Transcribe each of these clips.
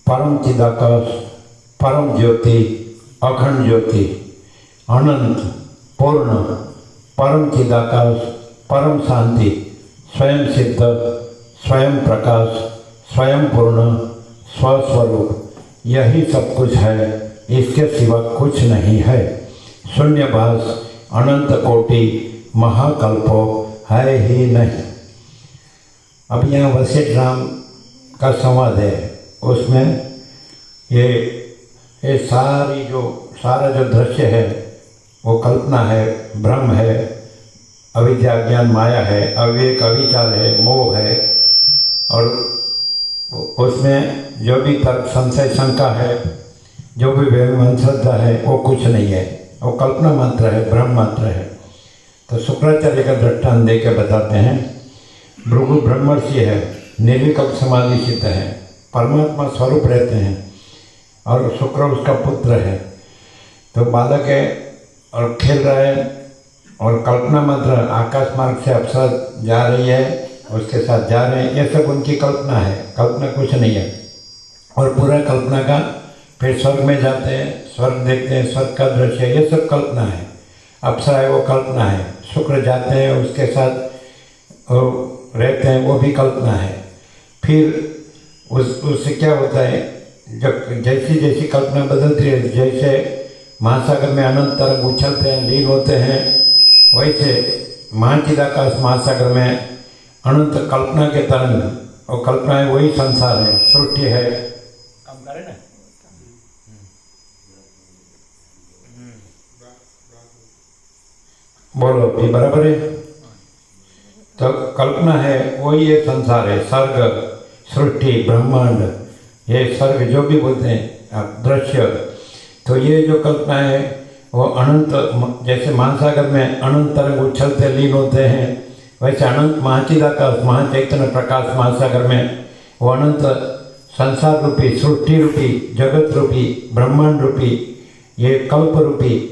परम चिदाकाश, परम ज्योति, अखंड ज्योति, अनंत, पूर्ण, परम चिदाकाश, परम शांति, स्वयं सिद्ध, स्वयं प्रकाश, स्वयं पूर्ण, स्वस्वरूप, यही सब कुछ है, इसके सिवा कुछ नहीं है। शून्यभास, अनंत कोटि, महाकल्पो है ही नहीं। अब यहाँ वशिष्ठ राम का संवाद है, उसमें ये सारा जो दृश्य है वो कल्पना है, भ्रम है, अविद्या ज्ञान माया है, अविवेक अविचार है, मोह है, और उसमें जो भी तर्क संशय शंका है, जो भी वहम श्रद्धा है, वो कुछ नहीं है, वो कल्पना मात्र है, भ्रम मात्र है। तो शुक्राचार्य का दृष्टांत दे के बताते हैं। भृगु ब्रह्मर्षि है, निर्विकल्प समाधि सिद्ध है, परमात्मा स्वरूप रहते हैं, और शुक्र उसका पुत्र है। तो बालक है और खेल रहा है, और कल्पना मात्र आकाश मार्ग से अप्सरा जा रही है, उसके साथ जा रहे हैं, ये सब उनकी कल्पना है, कल्पना कुछ नहीं है। और पूरा कल्पना का फिर स्वर्ग में जाते हैं, स्वर्ग देखते हैं, स्वर्ग का दृश्य, ये सब कल्पना है। अप्सरा है वो कल्पना है, शुक्र जाते हैं उसके साथ रहते हैं, वो भी कल्पना है। फिर उससे क्या होता है, जब जैसी जैसी कल्पना बदलती है, जैसे महासागर में अनंत तरंग उछलते हैं, लीन होते हैं, वैसे महाचिदाकाश महासागर में अनंत कल्पना के तरंग, और कल्पनाएं वही संसार है, सृष्टि है। काम करे ना, बोलो भी बराबर है। तो कल्पना है वही ये संसार है, स्वर्ग, सृष्टि, ब्रह्मांड, ये स्वर्ग जो भी बोलते हैं आप, दृश्य। तो ये जो कल्पना है वो अनंत, जैसे महासागर में अनंत तरंग उछलते लीन होते हैं, वैसे अनंत महाचिदाकाश महाचैतन्य प्रकाश महासागर में वो अनंत संसार रूपी, सृष्टि रूपी, जगत रूपी, ब्रह्मांड रूपी, ये कल्प रूपी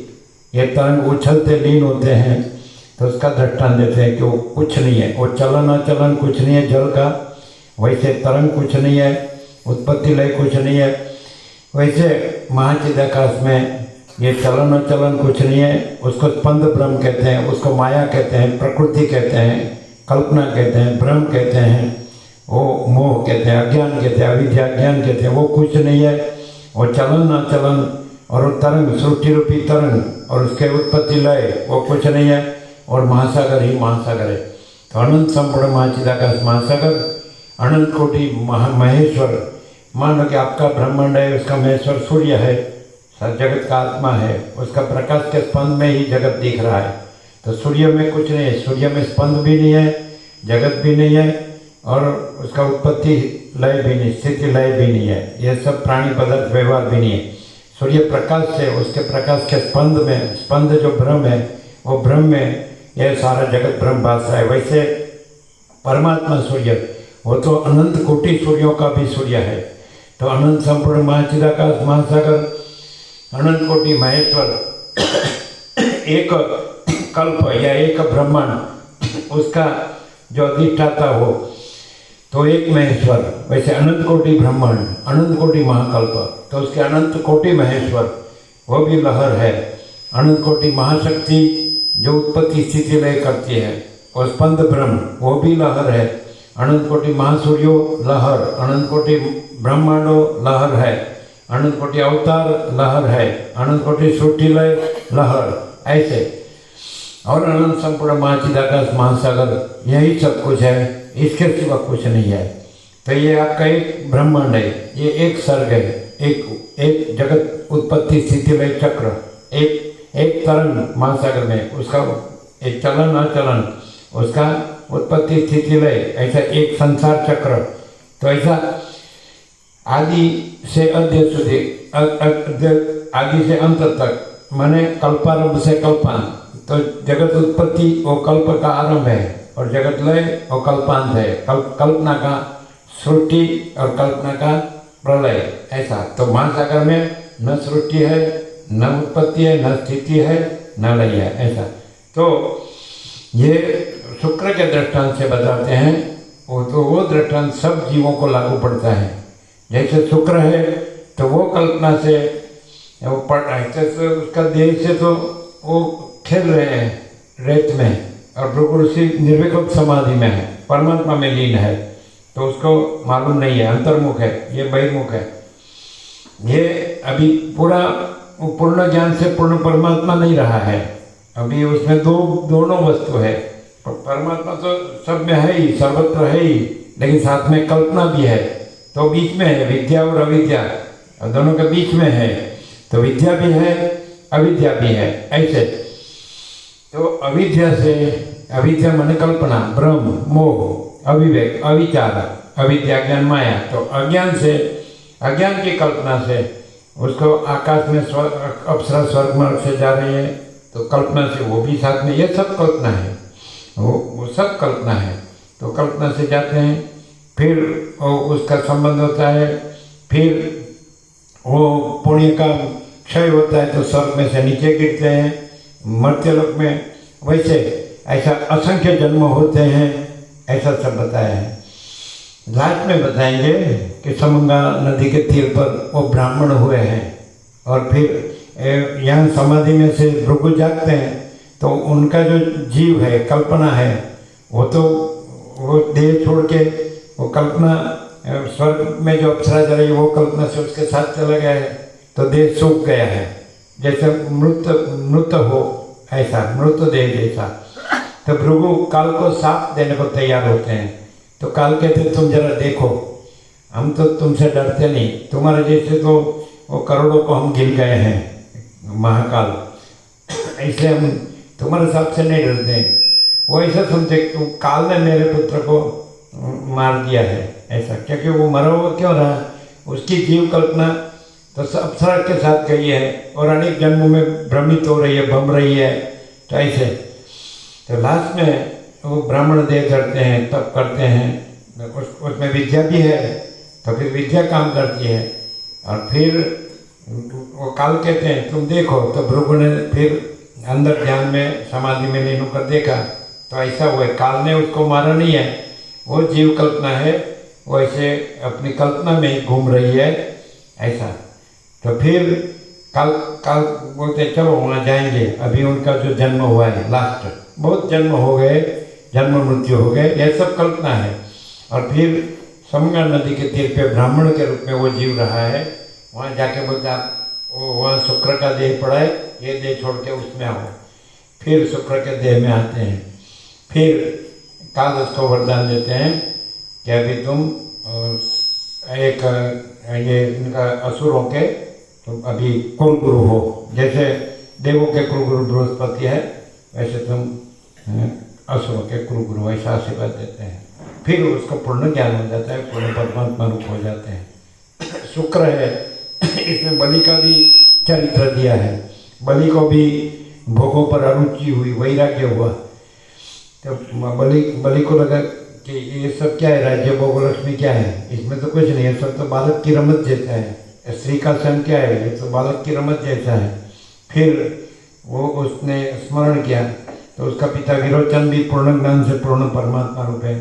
ये तरंग उछलते लीन होते हैं। तो उसका दृष्टांत देते हैं कि वो कुछ नहीं है, वो चलन अचलन कुछ नहीं है जल का, वैसे तरंग कुछ नहीं है, उत्पत्ति लय कुछ नहीं है, वैसे महाचिदाकाश में ये चलन अचलन कुछ नहीं है, उसको स्पंद ब्रह्म कहते हैं, उसको माया कहते हैं, प्रकृति कहते हैं, कल्पना कहते हैं, भ्रम कहते हैं, वो मोह कहते हैं, अज्ञान कहते हैं, अविद्या ज्ञान कहते हैं, वो कुछ नहीं है। वो चलन अचलन और वो तरंग, सृष्टि रूपी तरंग और उसके उत्पत्ति लय, वो कुछ नहीं है, और महासागर ही महासागर है। तो अनंत संपूर्ण महाचिदाकाश महासागर, अनंत कोटि महेश्वर। मान लो कि आपका ब्रह्मांड है, उसका महेश्वर सूर्य है, जगत का आत्मा है, उसका प्रकाश के स्पंद में ही जगत दिख रहा है। तो सूर्य में कुछ नहीं है, सूर्य में स्पंद भी नहीं है, जगत भी नहीं है, और उसका उत्पत्ति लय भी नहीं, स्थिति लय भी नहीं है, ये सब प्राणी पदार्थ व्यवहार भी नहीं है। सूर्य प्रकाश से, उसके प्रकाश के स्पंद में, स्पंद जो ब्रह्म है, वो ब्रह्म में यह सारा जगत ब्रह्म भास रहा है। वैसे परमात्मा सूर्य, वो तो अनंत कोटि सूर्यों का भी सूर्य है। तो अनंत संपूर्ण महाचिदाकाश महासागर, अनंत कोटि महेश्वर, एक कल्प या एक ब्रह्मांड, उसका जो अधिष्ठाता हो तो एक महेश्वर। वैसे अनंत कोटि ब्रह्मांड, अनंत कोटि महाकल्प, तो उसके अनंत कोटि महेश्वर, वो भी लहर है। अनंत कोटि महाशक्ति जो उत्पत्ति स्थिति लय करती है, और स्पंद ब्रह्म, वो भी लहर है। अनंत कोटि महासूर्यो लहर, अनंत कोटि ब्रह्मांडो लहर है, अनंत कोटि अवतार लहर है, अनंत कोटि सृष्टि लय लहर, ऐसे। और अनंत संपूर्ण महाचिदाकाश महासागर, यही सब कुछ है, इसके सिवा कुछ नहीं है। तो ये आपका एक ब्रह्मांड है, ये एक सर्ग है, एक जगत उत्पत्ति स्थिति लय चक्र, एक तरंग महासागर में, उसका एक चलन अचलन, उसका उत्पत्ति स्थिति लय, ऐसा एक संसार चक्र। तो ऐसा आदि से अद्य सुधी, आदि से अंत तक, माने कल्पारंभ से कल्पांत। तो जगत उत्पत्ति वो कल्प का आरंभ है, और जगत लय वो कल्पांत है, कल्पना का सृष्टि और कल्पना का प्रलय, ऐसा। तो महासागर में न सृष्टि है, न उत्पत्ति है, न स्थिति है, न लय है, ऐसा। तो ये शुक्र के दृष्टांत से बताते हैं, वो दृष्टांत सब जीवों को लागू पड़ता है। जैसे शुक्र है तो वो कल्पना से वो पढ़ रहा है, तो उसका देह से तो वो खेल रहे हैं रेत में, और भृगु ऋषि निर्विकल्प समाधि में है, परमात्मा में लीन है, तो उसको मालूम नहीं है, अंतर्मुख है, ये बहिर्मुख है। ये अभी पूरा पूर्ण ज्ञान से पूर्ण परमात्मा नहीं रहा है, अभी उसमें दोनों वस्तु है। परमात्मा तो सब में है ही, सर्वत्र है ही, लेकिन साथ में कल्पना भी है, तो बीच में है विद्या और अविद्या, और दोनों के बीच में है, तो विद्या भी है अविद्या भी है। ऐसे तो अविद्या से, अविद्या माने कल्पना, भ्रम, मोह, अविवेक, अविचार, अविद्या ज्ञान माया, तो अज्ञान से, अज्ञान की कल्पना से उसको आकाश में अप्सरा स्वर्ग मार्ग से जा रही है, तो कल्पना से वो भी साथ में, ये सब कल्पना है, वो सब कल्पना है, तो कल्पना से जाते हैं, फिर उसका संबंध होता है, फिर वो पुण्य का क्षय होता है तो स्वर्ग में से नीचे गिरते हैं मर्त्यलोक में। वैसे ऐसा असंख्य जन्म होते हैं, ऐसा सब बताया है। लास्ट में बताएंगे कि समंगा नदी के तीर पर वो ब्राह्मण हुए हैं, और फिर यहाँ समाधि में से भृगु जागते हैं, तो उनका जो जीव है, कल्पना है, वो देह छोड़ के वो कल्पना स्वर्ग में जो अप्सरा जा रही है वो कल्पना से उसके साथ चला गया है, तो देह सूख गया है, जैसे मृत हो, ऐसा मृत देह जैसा। तो भृगु काल को साथ देने को तैयार होते हैं, तो काल कहते तुम जरा देखो, हम तो तुमसे डरते नहीं, तुम्हारे जैसे तो वो करोड़ों को हम गिन गए हैं महाकाल, ऐसे हम तुम्हारे साथ से नहीं डरते। वो ऐसा समझे तुम काल ने मेरे पुत्र को मार दिया है, ऐसा, क्योंकि वो मरा हुआ क्यों रहा, उसकी जीव कल्पना तो अप्सरा के साथ गई है और अनेक जन्मों में भ्रमित हो रही है, भम रही है, तो ऐसे। तो लास्ट में वो ब्राह्मण देह करते हैं, तप करते हैं, उसमें विद्या भी है, तो फिर विद्या काम करती है, और फिर वो काल कहते हैं तुम देखो, तो भृगु ने फिर अंदर ध्यान में समाधि में लीन होकर देखा, तो ऐसा हुआ, काल ने उसको मारा नहीं है, वो जीव कल्पना है, वो ऐसे अपनी कल्पना में ही घूम रही है, ऐसा। तो फिर काल बोलते चलो वहाँ जाएंगे, अभी उनका जो जन्म हुआ है लास्ट, बहुत जन्म हो गए, जन्म मृत्यु हो गए, यह सब कल्पना है। और फिर समंगा नदी के तीर पे ब्राह्मण के रूप में वो जीव रहा है, वहाँ जाके बोलते आप वहाँ शुक्र का देह पड़ा है, ये देह छोड़ के उसमें आओ, फिर शुक्र के देह में आते हैं, फिर काल उसको वरदान देते हैं कि अभी तुम एक ये इनका असुरों के तुम अभी कुलगुरु हो, जैसे देवों के कुलगुरु बृहस्पति है, वैसे तुम असुरों के कुलगुरु, ऐसा आशीर्वाद देते हैं। फिर उसको पूर्ण ज्ञान हो जाता है, पूर्ण परमात्मा रूप हो जाते हैं। शुक्र है, इसमें बलि का भी चरित्र दिया है, बलि को भी भोगों पर अरुचि हुई, वैराग्य हुआ, तो बलि को लगा कि ये सब क्या है, राज्य भोग लक्ष्मी क्या है, इसमें तो कुछ नहीं है, सब तो बालक की रमत जैसा है, स्त्री का सन क्या है, ये तो बालक की रमत जैसा है। फिर वो उसने स्मरण किया, तो उसका पिता विरोचन भी पूर्ण ज्ञान से पूर्ण परमात्मा रूप है,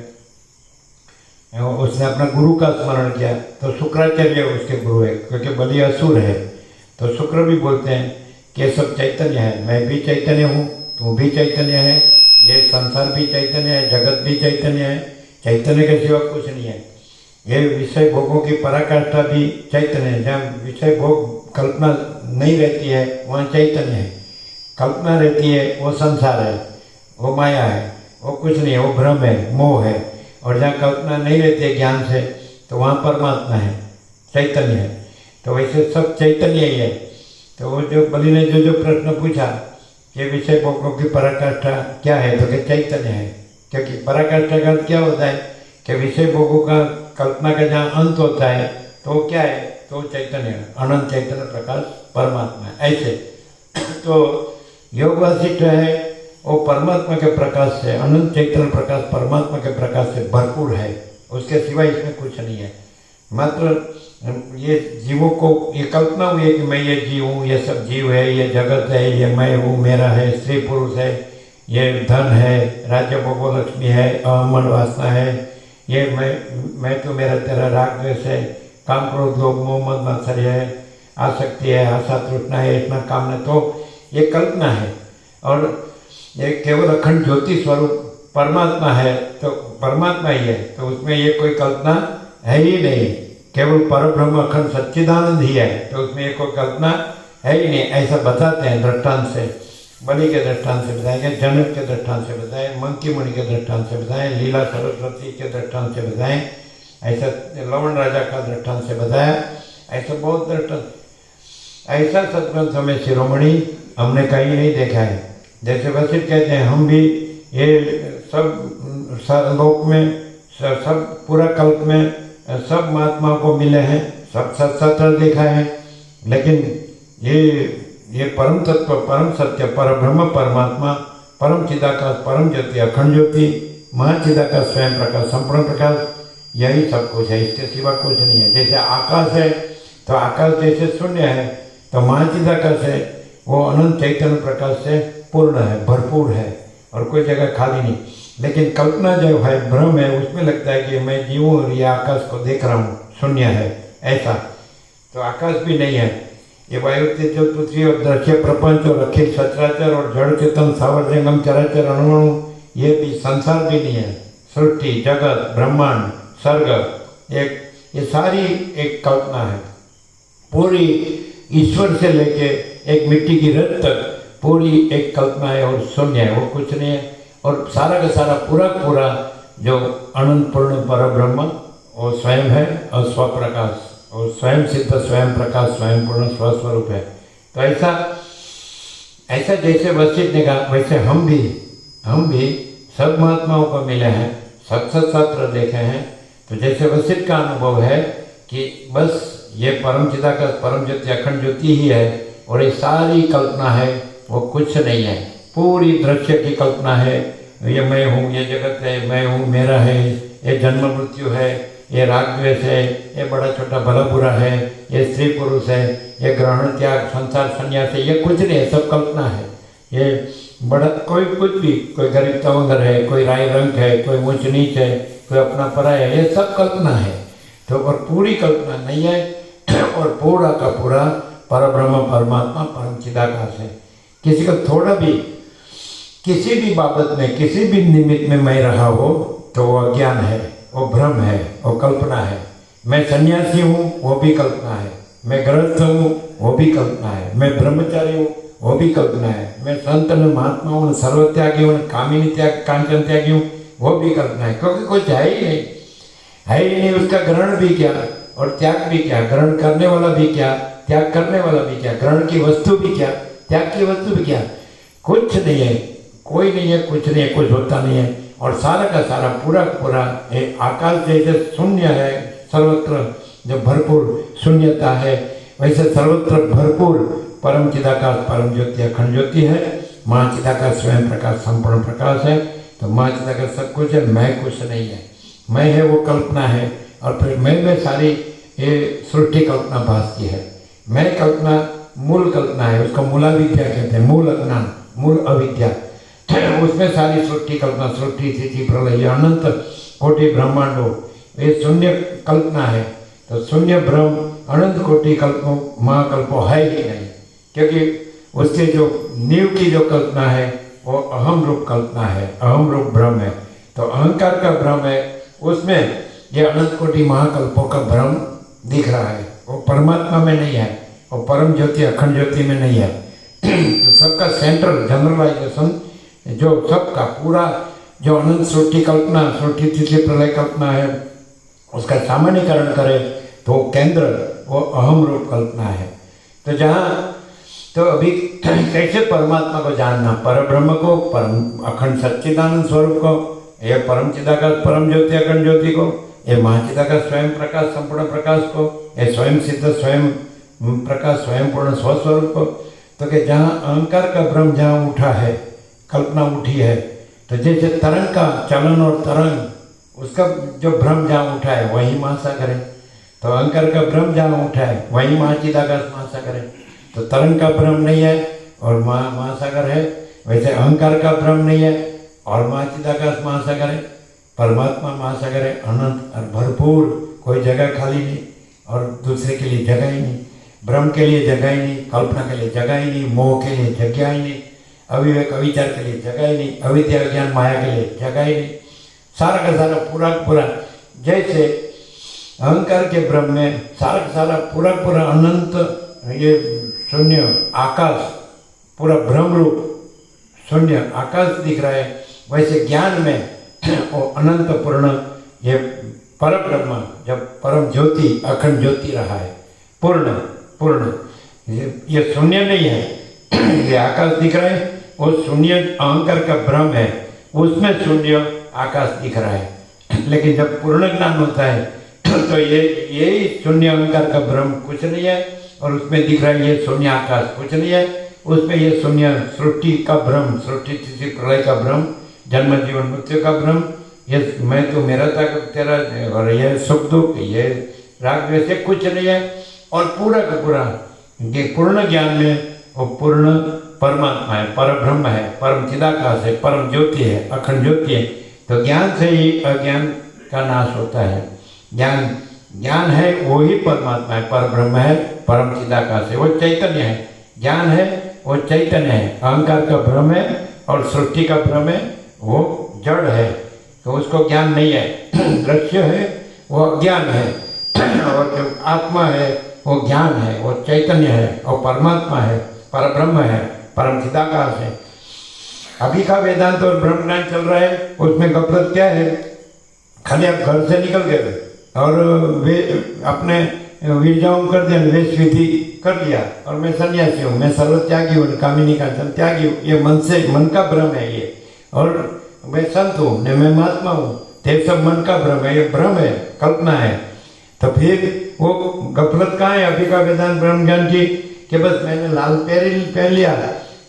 उसने अपना गुरु का स्मरण किया, तो शुक्राचार्य उसके गुरु है, क्योंकि बलि असुर है, तो शुक्र भी बोलते हैं कि ये सब चैतन्य है, मैं भी चैतन्य हूँ, तू भी चैतन्य है, ये संसार भी चैतन्य है, जगत भी चैतन्य है, चैतन्य के सिवा कुछ नहीं है। ये विषय भोगों की पराकाष्ठा भी चैतन्य है, जहाँ विषय भोग कल्पना नहीं रहती है वहाँ चैतन्य है, कल्पना रहती है वो संसार है, वो माया है, वो कुछ नहीं है, वो भ्रम है, मोह है, और जहाँ कल्पना नहीं रहती है ज्ञान से, तो वहाँ परमात्मा है, चैतन्य है। तो वैसे सब चैतन्य ही है। तो वो जो बलि ने जो प्रश्न पूछा कि विषय भोगों की पराकाष्ठा क्या है, तो कि चैतन्य है, क्योंकि पराकाष्ठा का अर्थ क्या होता है कि विषय भोगों का कल्पना का जहाँ अंत होता है तो वो क्या है, तो चैतन्य, अनंत चैतन्य प्रकाश परमात्मा है, ऐसे। तो योग वशिष्ठ है वो परमात्मा के प्रकाश से, अनंत चैतन्य प्रकाश परमात्मा के प्रकाश से भरपूर है, उसके सिवा इसमें कुछ नहीं है। मात्र ये जीवों को ये कल्पना हुई है कि मैं ये जीव हूँ, ये सब जीव है, ये जगत है, ये मैं हूँ, मेरा है, स्त्री पुरुष है, ये धन है, राज्य भोगो लक्ष्मी है, अमन वासना है, ये मैं तो मेरा तेरा राग द्वेष है, काम क्रोध लोभ मोह मद मात्सर्य है, आसक्ति है, आशा तृष्णा है, इतना कामना, तो ये कल्पना है। और ये केवल अखंड ज्योति स्वरूप परमात्मा है, तो परमात्मा ही है, तो उसमें ये कोई कल्पना है ही नहीं। केवल परब्रह्म अखंड सच्चिदानंद ही है, तो उसमें ये कोई कल्पना है ही नहीं। ऐसा बताते हैं दृष्टांत से, बलि के दृष्टांत से बताएंगे, जनक के दृष्टांत से बताएं, मंकी मुनि के दृष्टांत से बताएं, लीला सरस्वती के दृष्टांत से बताएं, ऐसा लवण राजा का दृष्टांत से बताया, ऐसा बहुत दृष्टांत। ऐसा सत्ग्रंथ में शिरोमणि हमने कहीं नहीं देखा है। जैसे वशिष्ठ कहते हैं हम भी ये सब लोक में सब पूरा कल्प में सब महात्माओं को मिले हैं, सब सत्सत्र देखा है, लेकिन ये परम तत्व, परम सत्य, परब्रह्म परमात्मा, परम चिदाकाश, परम ज्योति, अखंड ज्योति, महाचिदाकाश, स्वयं प्रकाश, संपूर्ण प्रकाश, यही सब कुछ है, इसके सिवा कुछ नहीं है। जैसे आकाश है तो आकाश जैसे शून्य है, तो महाचिदाकाश है वो अनंत चैतन्य प्रकाश से पूर्ण है, भरपूर है और कोई जगह खाली नहीं। लेकिन कल्पना जो है, भ्रम है, उसमें लगता है कि मैं जीवूँ और ये आकाश को देख रहा हूँ, शून्य है ऐसा, तो आकाश भी नहीं है। ये वायु तेज पृथ्वी और दृश्य प्रपंच और अखिल सचराचर और जड़ चेतन सावर जंगम चराचर अणुअणु, ये भी संसार भी नहीं है। सृष्टि, जगत, ब्रह्मांड, स्वर्ग, ये सारी एक कल्पना है। पूरी ईश्वर से लेके एक मिट्टी की रत तक पूरी एक कल्पना है और शून्य है, वो कुछ नहीं है। और सारा का सारा पूरा जो अनंत पूर्ण पर ब्रह्म वो स्वयं है और स्वप्रकाश और स्वयं सिद्ध, स्वयं प्रकाश, स्वयं पूर्ण स्वस्वरूप है। तो ऐसा जैसे वशिष्ठ ने कहा, वैसे हम भी सब महात्माओं को मिले हैं, सत्सत्र देखे हैं। तो जैसे वशिष्ठ का अनुभव है कि बस ये परम चिदाकाश, परम ज्योति, अखंड ज्योति ही है और ये सारी कल्पना है, वो कुछ नहीं है। पूरी दृश्य की कल्पना है, ये मैं हूँ, ये जगत है, मैं हूँ, मेरा है, ये जन्म मृत्यु है, ये राग द्वेष है, ये बड़ा छोटा भला बुरा है, ये स्त्री पुरुष है, ये ग्रहण त्याग, संसार संन्यास है, ये कुछ नहीं है, सब कल्पना है। ये बड़ा कोई कुछ भी, कोई गरीब तवंगर है, कोई राय रंग है, कोई ऊंच नीच है, कोई अपना पराया है, ये सब कल्पना है। तो और पूरी कल्पना नहीं है और पूरा का पूरा परब्रह्म परमात्मा परम चिदाकाश है। किसी का थोड़ा भी किसी भी बाबत में, किसी भी निमित्त में मैं रहा हो तो वो अज्ञान है, वो भ्रम है, वो कल्पना है। मैं सन्यासी हूँ, वो भी कल्पना है। मैं गृहस्थ हूँ, वो भी कल्पना है। मैं ब्रह्मचारी हूँ, वो भी कल्पना है। मैं संत हूँ, महात्मा हूँ, सर्वत्यागी हूँ, कामिनी त्याग, कांचन त्यागी हूँ, वो भी कल्पना है। क्योंकि कुछ है ही नहीं, है ही नहीं। उसका ग्रहण भी क्या और त्याग भी क्या, ग्रहण करने वाला भी क्या, त्याग करने वाला भी क्या, ग्रहण की वस्तु भी क्या, त्याग की वस्तु भी क्या, कुछ नहीं है, कोई नहीं है, कुछ नहीं है, कुछ होता नहीं है। और सारा का सारा पूरा आकाश जैसे शून्य है, सर्वत्र जो भरपूर शून्यता है, वैसे सर्वत्र भरपूर परम चिदाकाश, परम ज्योति, अखंड ज्योति है। माँ चिदाकाश, स्वयं प्रकाश, संपूर्ण प्रकाश है। तो माँ चिदाकाश सब कुछ है, मैं कुछ नहीं है। मैं है वो कल्पना है और फिर मैं में सारी ये सृष्टि कल्पना भासती है। मैं कल्पना मूल कल्पना है, उसको मूलाविद्या कहते हैं, मूल अज्ञान, मूल अविद्या। उसमें सारी सृष्टि कल्पना, सृष्टि स्थिति प्रलय, अनंत कोटि ब्रह्मांडो, ये शून्य कल्पना है। तो शून्य ब्रह्म अनंत कोटि कल्प महाकल्पो है ही नहीं, क्योंकि उसके जो नींव की जो कल्पना है वो अहम रूप कल्पना है, अहम रूप ब्रह्म है। तो अहंकार का भ्रम है, उसमें ये अनंत कोटि महाकल्पों का भ्रम दिख रहा है। वो परमात्मा में नहीं है, वो परम ज्योति, अखंड ज्योति में नहीं है। तो सबका सेंट्रल जनरलाइजेशन जो सबका पूरा जो अनंत सृष्टि कल्पना, सृष्टि स्थिति प्रलय कल्पना है, उसका सामान्यकरण करे तो केंद्र वो अहम रूप कल्पना है। तो जहाँ तो अभी कैसे परमात्मा को जानना, परब्रह्म को, परम अखंड सच्चिदानंद स्वरूप को, ये परम चिदाकाश, परम ज्योति, अखंड ज्योति को, ये महाचिदाकाश, स्वयं प्रकाश, संपूर्ण प्रकाश को, ये स्वयं सिद्ध, स्वयं प्रकाश, स्वयं पूर्ण स्वस्वरूप को। तो कि जहाँ अहंकार का भ्रम जहाँ उठा है, कल्पना उठी है, तो जैसे तरंग का चलन और तरंग, उसका जो भ्रम जहाँ उठा है वही महासागर है। तो अहंकार का भ्रम जहाँ उठा है वही महाचिदाकाश महासागर है। तो तरंग का भ्रम नहीं है और महासागर है, वैसे अहंकार का भ्रम नहीं है और महाचिदाकाश महासागर है। परमात्मा महासागर है, अनंत और भरपूर, कोई जगह खाली नहीं। और दूसरे के लिए जगह ही नहीं, भ्रम के लिए जगह ही नहीं, कल्पना के लिए जगह ही नहीं, मोह के लिए जगह ही नहीं, अविवेक अविचार के लिए जगह ही नहीं, अविद्या ज्ञान माया के लिए जगह ही नहीं, सारा का सारा पूरा जैसे अहंकार के ब्रह्म में सारा का सारा पूरा अनंत ये शून्य आकाश, पूरा ब्रह्म रूप शून्य आकाश दिख रहा है, वैसे ज्ञान में वो अनंत पूर्ण ये पर ब्रह्म, जब परम ज्योति अखंड ज्योति रहा है, पूर्ण ये शून्य नहीं है, ये आकाश दिख रहा है, वो शून्य अहंकार का भ्रम है, उसमें शून्य आकाश दिख रहा है। लेकिन जब पूर्ण ज्ञान होता है तो ये शून्य अहंकार का भ्रम कुछ नहीं है, और उसमें दिख रहा है ये शून्य आकाश कुछ नहीं है, उसमें ये शून्य सृष्टि का भ्रम, सृष्टि स्थिति प्रलय का भ्रम, जन्म जीवन मृत्यु का भ्रम, ये मैं तो मेरा था तेरा, और ये सुख दुख, ये राग द्वेष कुछ नहीं है, और पूरा का पूरा ये पूर्ण ज्ञान में वो पूर्ण परमात्मा है, पर ब्रह्म है, परम चिदाकाश है, परम ज्योति है, अखंड ज्योति है। तो ज्ञान से ही अज्ञान का नाश होता है। ज्ञान है वो ही परमात्मा है, पर ब्रह्म है, परम चिदाकाश है, वो चैतन्य है। ज्ञान है वो चैतन्य है, अहंकार का भ्रम है और सृष्टि का भ्रम है, वो जड़ है, तो उसको ज्ञान नहीं है। दृश्य है वो अज्ञान है, और जो आत्मा है वो ज्ञान है, वो चैतन्य है, और परमात्मा है, पर ब्रह्म है, परम चिदाकाश है। अभी का वेदांत और ब्रह्म ज्ञान चल रहा है, उसमें गफलत क्या है, खाली आप घर से निकल गए और वे अपने वीरजाओं कर दिया, वेश विधि कर लिया, और मैं सन्यासी हूँ, मैं सर्व त्यागी हूँ, कामिनी का त्यागी हूँ, ये मन का भ्रम है ये। और मैं संत हूँ, मैं महात्मा हूँ, ये सब मन का भ्रम है, ये भ्रम है, कल्पना है। तो फिर वो गफलत कहाँ है अभी का वेदांत ब्रह्म ज्ञान की, कि बस मैंने लाल पहन लिया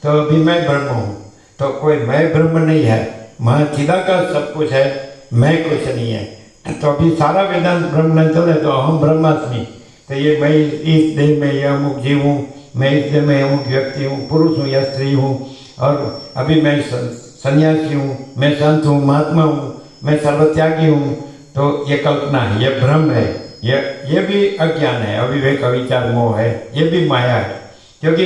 तो अभी मैं ब्रह्म हूँ। तो कोई मैं ब्रह्म नहीं है, माँ चिदाकाश सब कुछ है, मैं कुछ नहीं है। तो अभी सारा वेदांत ब्रह्म न चले तो अहम ब्रह्मास्मि, तो ये मैं इस देह में यह अमुक जीव हूँ, मैं इस देह में अमुक व्यक्ति हूँ, पुरुष हूँ या स्त्री हूँ, और अभी मैं सन्यासी हूँ, मैं संत हूँ, महात्मा हूँ, मैं सर्वत्यागी हूँ। तो ये कल्पना है, ये भ्रम है, ये भी अज्ञान है, अविवेक अविचार मोह है, ये भी माया है। क्योंकि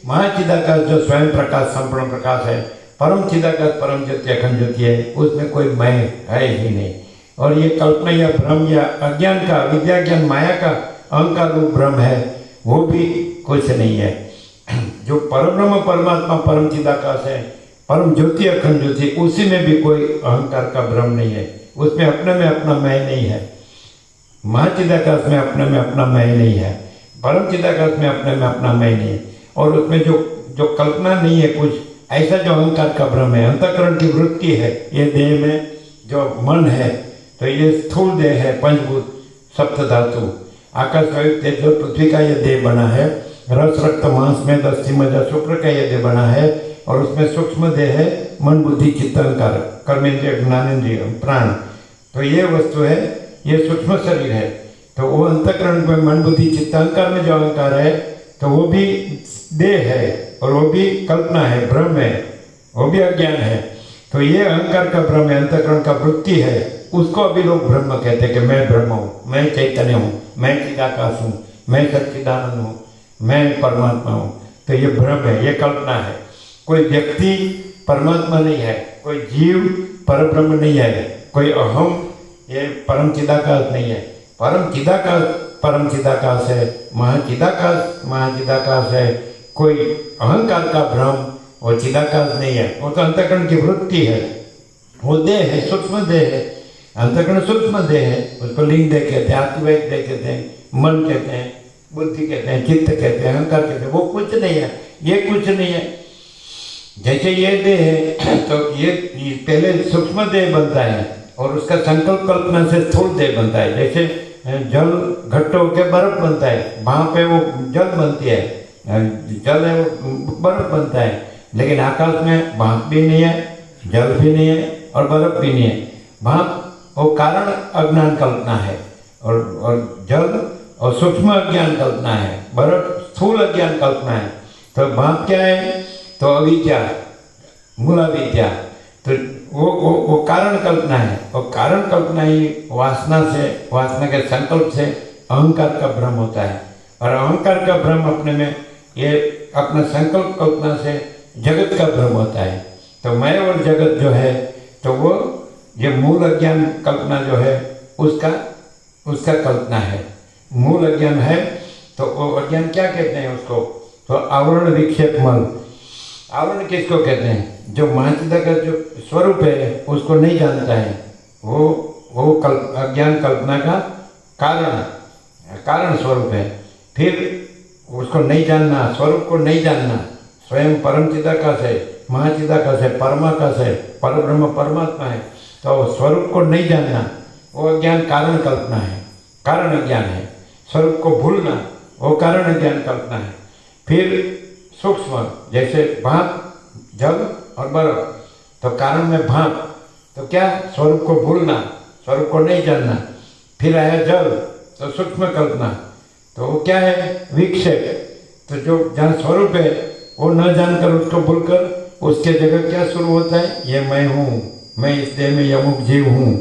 महाचिदाकाश जो स्वयं प्रकाश संपूर्ण प्रकाश है, परम चिदाकाश परम ज्योति अखंड ज्योति है, उसमें कोई मैं है ही नहीं। और ये कल्पना या भ्रम या अज्ञान का, विद्या ज्ञान माया का अहंकार रूप भ्रम है, वो भी कुछ नहीं है। जो परब्रह्म परमात्मा परम चिदाकाश है, परम ज्योति अखंड ज्योति, उसी में भी कोई अहंकार का भ्रम नहीं है, उसमें अपने में अपना मैं नहीं है। महाचिदाकाश में अपने में अपना मैं नहीं है, परम चिदाकाश में अपने में अपना मैं नहीं है। और उसमें जो कल्पना नहीं है कुछ, ऐसा जो अहंकार का भ्रम है, अंतःकरण की वृत्ति है, ये देह में जो मन है, तो ये स्थूल देह है, पंचभूत सप्त धातु, आकाश वायु तेज पृथ्वी का ये देह बना है, रस रक्त मांस में अस्थि मज्जा शुक्र का ये देह बना है, और उसमें सूक्ष्म देह है, मन बुद्धि चित्त अहंकार, कर्मेंद्रिय ज्ञानेंद्रिय प्राण। तो ये वस्तु है, ये सूक्ष्म शरीर है। तो वो अंतःकरण में मन बुद्धि चित्त अहंकार में जो अहंकार है, तो वो भी देह है, और वो भी कल्पना है, भ्रम है, वो भी अज्ञान है। तो ये अहंकार का भ्रम है, अंतःकरण का वृत्ति है, उसको अभी लोग ब्रह्म कहते हैं कि मैं ब्रह्म हूँ, मैं चैतन्य हूँ, मैं चिदाकाश हूँ, मैं सच्चिदानंद हूँ, मैं परमात्मा हूँ। तो ये भ्रम है, ये कल्पना है। कोई व्यक्ति परमात्मा नहीं है, कोई जीव परब्रह्म नहीं है, कोई अहम ये परम चिदाकाश नहीं है। परम चिदाकाश है, महाचिदाकाश है। कोई अहंकार का भ्रम वो चिदाकाश नहीं है, वो तो अंतःकरण की वृत्ति है, वो देह है, सूक्ष्म देह है, अंतःकरण सूक्ष्म देह है, उसको लिंग देह कहते हैं, आत्मवेद देह कहते हैं, मन कहते हैं, बुद्धि कहते हैं, चित्त कहते हैं, अहंकार कहते हैं। वो कुछ नहीं है, ये कुछ नहीं है। जैसे ये देह है तो ये पहले सूक्ष्म देह बनता है, और उसका संकल्प कल्पना से स्थूल देह बनता है। जैसे जल घट्ट होकर बर्फ बनता है, वहाँ पे वो जल बनती है, जल है वो बर्फ बनता है। लेकिन आकाश में भाप भी नहीं है, जल भी नहीं है, और बर्फ भी नहीं है। भाप वो कारण अज्ञान कल्पना है, और जल और सूक्ष्म अज्ञान कल्पना है, बर्फ स्थूल अज्ञान कल्पना है। तो भाप क्या है, तो अविद्या, मूल अविद्या। तो वो कारण कल्पना है, और कारण कल्पना ही वासना से, वासना के संकल्प से अहंकार का भ्रम होता है। और अहंकार का भ्रम अपने में ये अपना संकल्प कल्पना से जगत का भ्रम होता है। तो मैं और जगत जो है तो वो ये मूल अज्ञान कल्पना जो है उसका कल्पना है। मूल अज्ञान है तो वो अज्ञान क्या कहते हैं उसको, तो आवरण विक्षेप मल। आवरण किसको कहते हैं, जो महाचिदा का जो स्वरूप है उसको नहीं जानता है, वो अज्ञान कल्पना का कारण स्वरूप है। फिर उसको नहीं जानना, स्वरूप को नहीं जानना, स्वयं परम चिदाकाश है, महाचिदाकाश है, परमाकाश है, परब्रह्म परमात्मा है, तो स्वरूप को नहीं जानना वो अज्ञान कारण कल्पना है, कारण अज्ञान है। स्वरूप को भूलना वो कारण अज्ञान कल्पना है। फिर सूक्ष्म जैसे भाप, जल और बर्फ, तो कारण में भाप, तो क्या स्वरूप को भूलना, स्वरूप को नहीं जानना। फिर आया जल, तो सूक्ष्म कल्पना, तो वो क्या है, विक्षेप। तो जो जहाँ स्वरूप है वो न जानकर उसको भूलकर उसके जगह क्या शुरू होता है, ये मैं हूँ, मैं इस देह में यमुक जीव हूँ,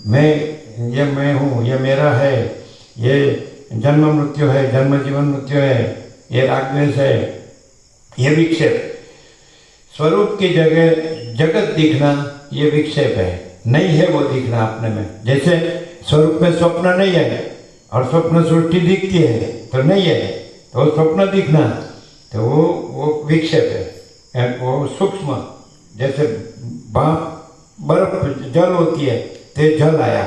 मैं हूँ, ये मेरा है, ये जन्म मृत्यु है, जन्म जीवन मृत्यु है, ये रागद्वेष है, ये विक्षेप। स्वरूप की जगह जगत दिखना ये विक्षेप है, नहीं है वो दिखना अपने में। जैसे स्वरूप में स्वप्न नहीं है और स्वप्न सृष्टि दिखती है तो नहीं है, तो स्वप्न दिखना तो वो विक्षेप है, वो सूक्ष्म। जैसे बर्फ जल होती है तो जल आया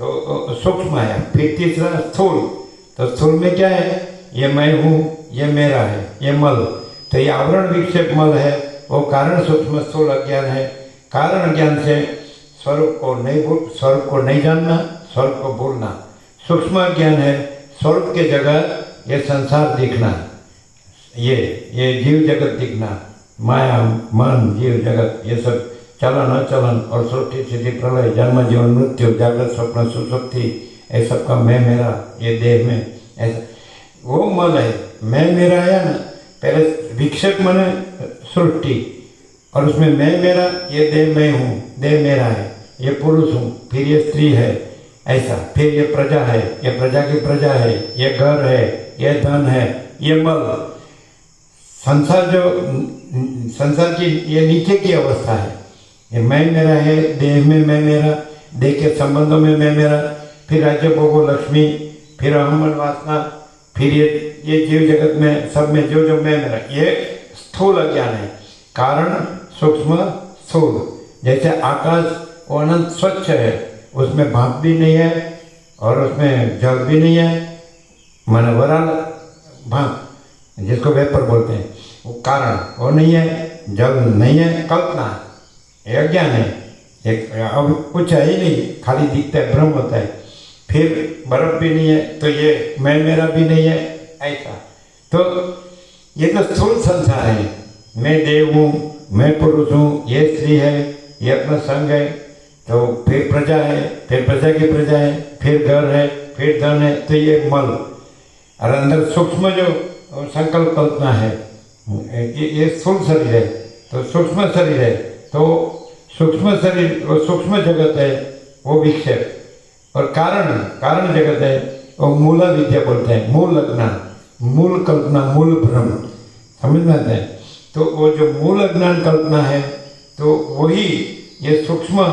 तो सूक्ष्म आया। फिर तीसरा स्थूल, तो स्थूल में क्या है, ये मैं हूँ, ये मेरा है, ये मल। तो ये आवरण विक्षेप मल है, वो कारण सूक्ष्म स्थूल अज्ञान है। कारण अज्ञान से स्वरूप को नहीं जानना, स्वरूप को भूलना। सूक्ष्म अज्ञान है, स्वरूप के जगह ये संसार दिखना, ये जीव जगत दिखना, माया मन जीव जगत, ये सब चलन अचलन और सृष्टि स्थिति प्रलय, जन्म जीवन मृत्यु, जागृत स्वप्न सुसुप्ति, ये सब का मैं मेरा, ये देह में ऐसा वो मल है। मैं मेरा आया ना, पहले विक्षेप माने सृष्टि, और उसमें मैं मेरा, ये देह मैं हूँ, देह मेरा है, ये पुरुष हूँ, फिर ये स्त्री है, ऐसा, फिर ये प्रजा है, ये प्रजा की प्रजा है, ये घर है, ये धन है, ये मल। संसार की ये नीचे की अवस्था है, ये मैं मेरा है, देह में मैं मेरा, देह के संबंधों में मैं मेरा, फिर राज्य भोगो लक्ष्मी, फिर अहम वासना, फिर ये जीव जगत में सब में जो मैं मेरा, ये स्थूल अज्ञान है। कारण सूक्ष्म स्थूल। जैसे आकाश वो अनंत स्वच्छ है, उसमें भाप भी नहीं है और उसमें जल भी नहीं है, माने वराल भाप जिसको वेपर बोलते हैं, वो कारण वो नहीं है, जल नहीं है, कल्पना, ये अज्ञान है, एक अब कुछ है ही नहीं, खाली दिखता है, भ्रम होता है। फिर बर्फ भी नहीं है तो ये मैं मेरा भी नहीं है, ऐसा। तो ये तो स्थूल संसार है, मैं देव हूँ, मैं पुरुष हूँ, ये स्त्री है, ये अपना संग है, तो फिर प्रजा है, फिर प्रजा की प्रजा है, फिर घर है, फिर धन है, तो ये मल। और अंदर सूक्ष्म जो संकल्प कल्पना है, ये स्थूल शरीर है, तो सूक्ष्म शरीर है, तो सूक्ष्म शरीर वो सूक्ष्म जगत है, वो विक्षेप। और कारण जगत है, वो मूल विद्या बोलते हैं, मूल अज्ञान, मूल कल्पना, मूल भ्रम, समझ में आता है। तो वो जो मूल अज्ञान कल्पना है, तो वही ये सूक्ष्म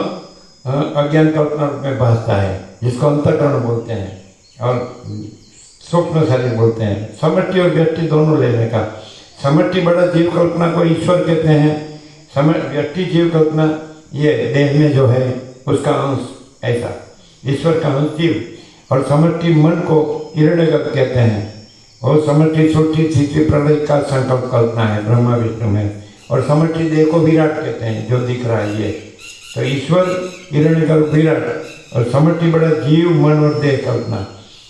अज्ञान कल्पना में भासता है, जिसको अंतःकरण बोलते हैं और सूक्ष्म शरीर बोलते हैं। समष्टि और व्यष्टि दोनों लेने का, समष्टि बड़ा जीव कल्पना को ईश्वर कहते हैं, व्यष्टि जीव कल्पना ये देह में जो है उसका अंश, ऐसा ईश्वर का अंश जीव। और समष्टि मन को हिरण्यगर्भ कहते हैं, और समष्टि सृष्टि स्थिति प्रलय का संकल्प कल्पना है ब्रह्मा विष्णु में। और समष्टि देह को विराट कहते हैं, जो दिख रहा है ये, तो ईश्वर हिरण्यगर्भ विराट, और समष्टि बड़ा जीव मन और देह कल्पना।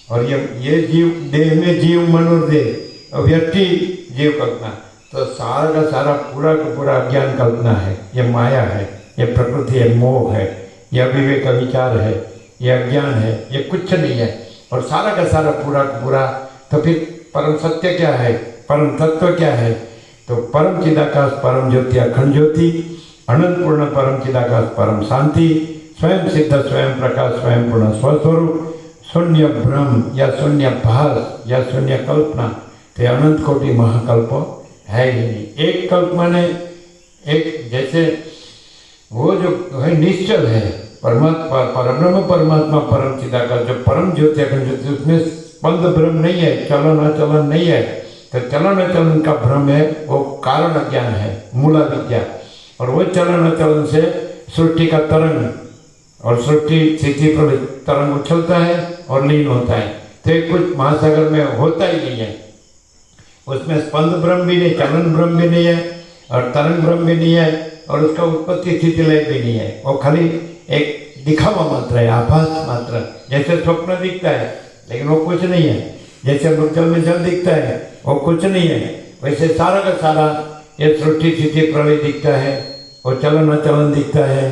और ये जीव देह में जीव मन और देह, और व्यक्ति जीव कल्पना, तो सारा का सारा पूरा का पूरा अज्ञान कल्पना है, ये माया है, ये प्रकृति है, मोह है, ये अविवेक का विचार है, ये अज्ञान है, ये कुछ नहीं है। और सारा का सारा पूरा का पूरा, तो फिर परम सत्य क्या है, परम तत्व क्या है, तो परम चिदाकाश, परम ज्योति, अखंड ज्योति, अनंत पूर्ण परम चिदाकाश, परम शांति, स्वयं सिद्ध, स्वयं प्रकाश, स्वयं पूर्ण स्वस्वरूप, शून्य भ्रम या शून्य भास या शून्य कल्पना, तो अनंत कोटि महाकल्प है ही नहीं। एक कल्प माने एक, जैसे वो जो है निश्चल है परमात्मा, परब्रह्म परमात्मा परम चिदाकार, जो परम ज्योति अखंड ज्योति, उसमें स्पंद भ्रम नहीं है, चलन अचलन नहीं है। तो चलन अचलन का भ्रम है वो कारण अज्ञान है, मूला विद्या। और वो चलन अचलन से सृष्टि का तरंग, और सृष्टि स्थिति पर तरंग उछलता है और लीन होता है। तो ये कुछ महासागर में होता ही नहीं है, उसमें स्पंद ब्रह्म भी नहीं, चलन ब्रह्म भी नहीं है, और तरंग ब्रह्म भी नहीं है, और उसका उत्पत्ति स्थिति लय भी नहीं है। वो खाली एक दिखावा मात्र है, आभास मात्र। जैसे स्वप्न दिखता है लेकिन वो कुछ नहीं है, जैसे हम लोग जल में जल दिखता है वो कुछ नहीं है, वैसे सारा का सारा ये सृष्टि स्थिति प्रलय दिखता है, वो चलन अचलन दिखता है,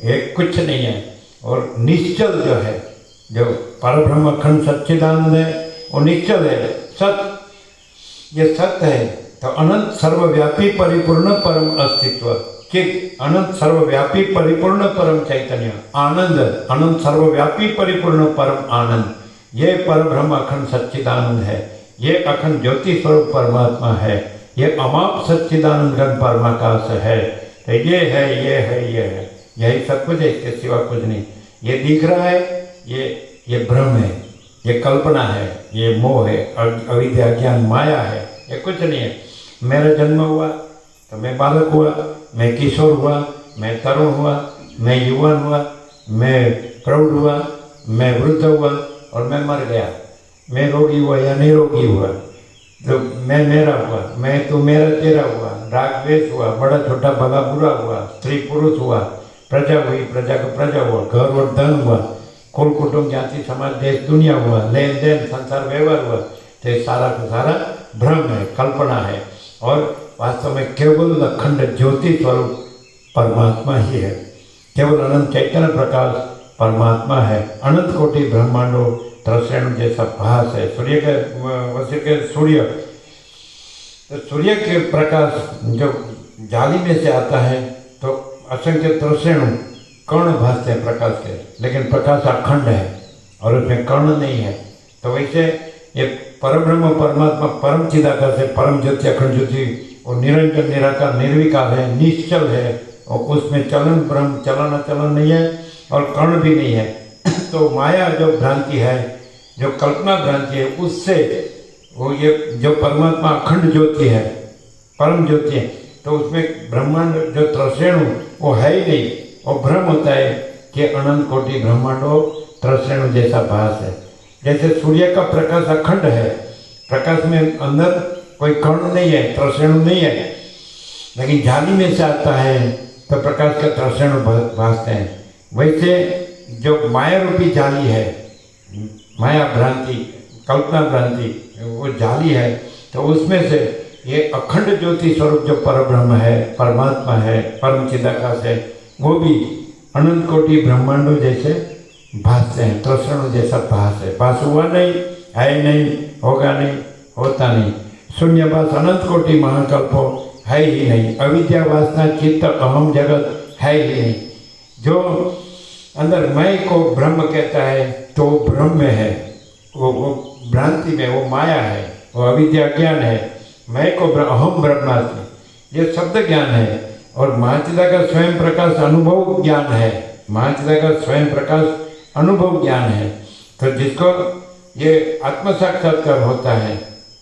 ये कुछ नहीं है। और निश्चल जो है, जो परब्रह्म अखंड सच्चिदानंद है, वो निश्चल है, सत, ये सत्य है। तो अनंत सर्वव्यापी परिपूर्ण परम अस्तित्व, कि अनंत सर्वव्यापी परिपूर्ण परम चैतन्य आनंद, अनंत सर्वव्यापी परिपूर्ण परम आनंद, ये परब्रह्म अखंड सच्चिदानंद है, ये अखंड ज्योति स्वरूप परमात्मा है, ये अमाप सच्चिदानंद घन परमाकाश है। तो ये है, ये है, ये है, यही सब कुछ है, इसके सिवा कुछ नहीं। ये दिख रहा है, ये भ्रम है, ये कल्पना है, ये मोह है, अविद्या ज्ञान माया है, ये कुछ नहीं है। मेरा जन्म हुआ तो मैं बालक हुआ, मैं किशोर हुआ, मैं तरुण हुआ, मैं युवान हुआ, मैं प्रौढ़ हुआ, मैं वृद्ध हुआ, और मैं मर गया। मैं रोगी हुआ या निरोगी हुआ, तो मैं मेरा हुआ, मैं तो मेरा तेरा हुआ, राग द्वेष हुआ, बड़ा छोटा भला बुरा हुआ, स्त्री पुरुष हुआ, प्रजा हुई, प्रजा का प्रजा हुआ, घर और धन हुआ, कुल कुटुंब जाति समाज देश दुनिया हुआ, लेन देन संसार व्यवहार हुआ। तो ये सारा का सारा भ्रम है, कल्पना है, और वास्तव में केवल अखंड ज्योति स्वरूप परमात्मा ही है, केवल अनंत चैतन्य प्रकाश परमात्मा है। अनंत कोटि ब्रह्मांडों त्रसरेणु जैसा भास है। सूर्य के वैसे के सूर्य, तो सूर्य के प्रकाश जो जाली में से आता है तो असंख्य त्रसरेणु कर्ण भासते हैं प्रकाश के, लेकिन प्रकाश अखंड है और उसमें कर्ण नहीं है। तो वैसे ये परब्रह्म परमात्मा परम चिदाकार से परम ज्योति अखंड ज्योति, वो निरंजन निराकार निर्विकार है, निश्चल है, और उसमें चलन ब्रह्म, चलन अचलन नहीं है और कर्ण भी नहीं है। तो माया जो भ्रांति है, जो कल्पना भ्रांति है, उससे वो ये जो परमात्मा अखंड ज्योति है, परम ज्योति है, तो उसमें ब्रह्मांड जो त्रसरेणु वो है ही नहीं। और भ्रम होता है कि अनंत कोटि ब्रह्मांडों त्रसरेणु जैसा भास है। जैसे सूर्य का प्रकाश अखंड है, प्रकाश में अंदर कोई कर्ण नहीं है, त्रसरेणु नहीं है, लेकिन जाली में से आता है तो प्रकाश का त्रसरेणु भासते हैं। वैसे जो माया रूपी जाली है, माया भ्रांति, कल्पना भ्रांति, वो जाली है, तो उसमें से ये अखंड ज्योति स्वरूप जो परब्रह्म है, परमात्मा है, परम चिदाकाश है, वो भी अनंत कोटि ब्रह्मांडों जैसे भासते हैं, त्रसरेणु जैसा भास है। भास हुआ नहीं, है नहीं, होगा नहीं, होता नहीं, शून्य भास अनंत कोटि महाकल्पों है ही नहीं। अविद्या वासना चित्त अहम जगत है ही नहीं। जो अंदर मैं को ब्रह्म कहता है तो वो ब्रह्म में है, वो भ्रांति में, वो माया है, वो अविद्या ज्ञान है। मैं को अहम ब्रह्मास्मि, ये शब्द ज्ञान है। और महाचिदा का स्वयं प्रकाश अनुभव ज्ञान है, महाचिदा का स्वयं प्रकाश अनुभव ज्ञान है। तो जिसको ये आत्म साक्षात्कार होता है,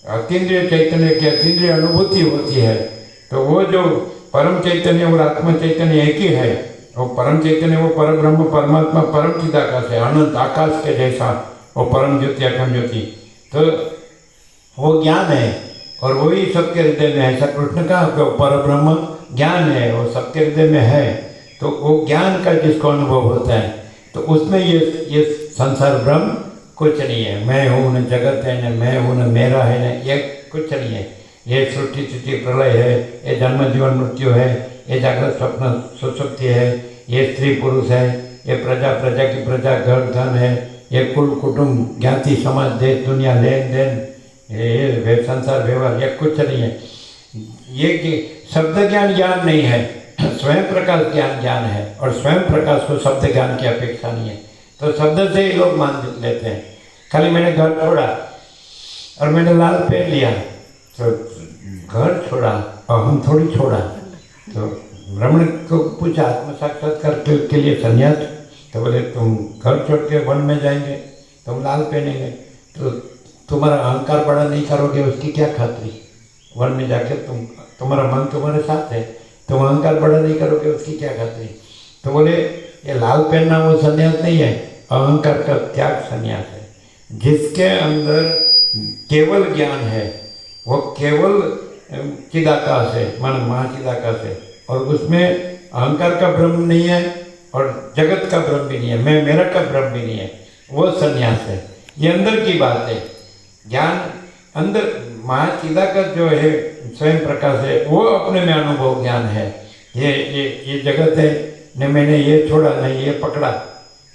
अतीन्द्रिय चैतन्य की अतीन्द्रिय अनुभूति होती है, तो वो जो परम चैतन्य और आत्म चैतन्य एक ही है। वो परम चैतन्य, वो परम ब्रह्म परमात्मा परम चिदाकाश है, अनंत आकाश के जैसा, वो परम ज्योति अखंड ज्योति, तो वो ज्ञान है और वही सबके हृदय में है। ऐसा कृष्ण कहा कि वो पर ब्रह्म ज्ञान है, वो सबके हृदय में है। तो वो ज्ञान का जिसको अनुभव होता है, तो उसमें ये संसार ब्रह्म कुछ नहीं है। मैं हूँ न जगत है, न मैं हूँ न मेरा है, न ये कुछ नहीं है। ये सृष्टि स्थिति प्रलय है, ये जन्म जीवन मृत्यु है, ये जागृत स्वप्न सुसुप्ति है, ये स्त्री पुरुष है, ये प्रजा प्रजा की प्रजा घर धन है, ये कुल कुटुंब ज्ञाति समाज देश दुनिया लेन देन, ये संसार व्यवहार, ये कुछ नहीं है। ये शब्द ज्ञान ज्ञान नहीं है, स्वयं प्रकाश ज्ञान ज्ञान है, और स्वयं प्रकाश को शब्द ज्ञान की अपेक्षा नहीं है। तो शब्द से ही लोग मान लेते हैं। खाली मैंने घर छोड़ा और मैंने लाल पहन लिया, तो घर छोड़ा और हम थोड़ी छोड़ा। तो रमण को पूछा आत्म साक्षात्कार के लिए संन्यास, तो बोले तुम घर छोड़ के वन में जाएंगे, तुम लाल पहनेंगे, तो तुम्हारा अहंकार बड़ा नहीं करोगे उसकी क्या खातरी। वन में जाके तुम्हारा मन तुम्हारे साथ है, तुम अहंकार बड़ा नहीं करोगे उसकी क्या खातरी। तो बोले ये लाल पहनना वो संन्यास नहीं है, अहंकार का त्याग संन्यास है। जिसके अंदर केवल ज्ञान है वो केवल चिदाकाश है, माना महाचिदाकाश है, और उसमें अहंकार का ब्रह्म नहीं है और जगत का ब्रह्म भी नहीं है, मैं मेरा का ब्रह्म भी नहीं है, वो संन्यास है। ये अंदर की बात है। ज्ञान अंदर महाचिदाकाश जो है स्वयं प्रकाश है, वो अपने में अनुभव ज्ञान है। ये जगत है न, मैंने ये छोड़ा नहीं ये पकड़ा,